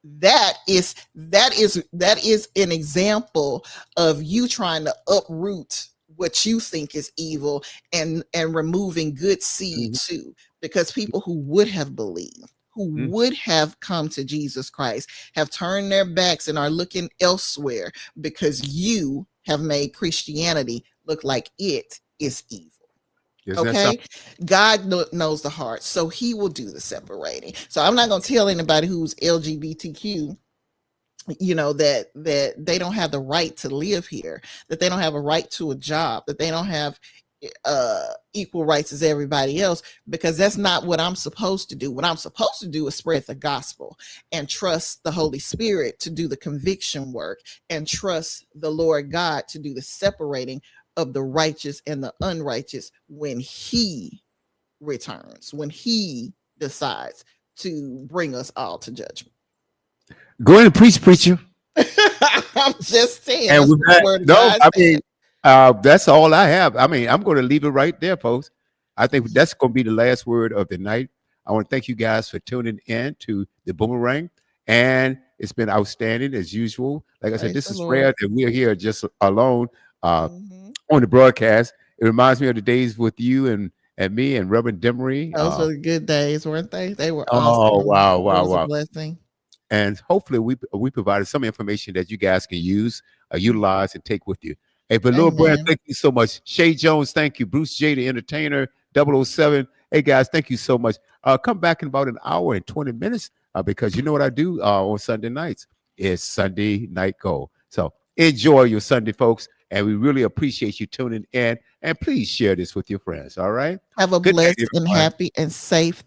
That is an example of you trying to uproot what you think is evil and removing good seed too, because people who would have believed, who would have come to Jesus Christ, have turned their backs and are looking elsewhere because you have made Christianity look like it is evil. Okay, God knows the heart, so he will do the separating. So I'm not going to tell anybody who's LGBTQ, that they don't have the right to live here, that they don't have a right to a job, that they don't have equal rights as everybody else, because that's not what I'm supposed to do. What I'm supposed to do is spread the gospel and trust the Holy Spirit to do the conviction work, and trust the Lord God to do the separating of the righteous and the unrighteous when he returns, when he decides to bring us all to judgment. Go ahead and preach, preacher. I'm just saying. And that's all I have. I mean, I'm going to leave it right there, folks. I think that's going to be the last word of the night. I want to thank you guys for tuning in to the Boomerang, and it's been outstanding as usual. Like I said, this is rare that we're here just alone on the broadcast. It reminds me of the days with you and me and Reverend Demery. Those were the good days, weren't they? They were awesome. Wow. It was a blessing. And hopefully we provided some information that you guys can use, utilize, and take with you. Hey, but Lord Brand, thank you so much. Shay Jones, thank you. Bruce J, the entertainer, 007. Hey, guys, thank you so much. Come back in about an hour and 20 minutes because you know what I do on Sunday nights is Sunday Night Go. So enjoy your Sunday, folks, and we really appreciate you tuning in. And please share this with your friends, all right? Have a blessed and happy and safe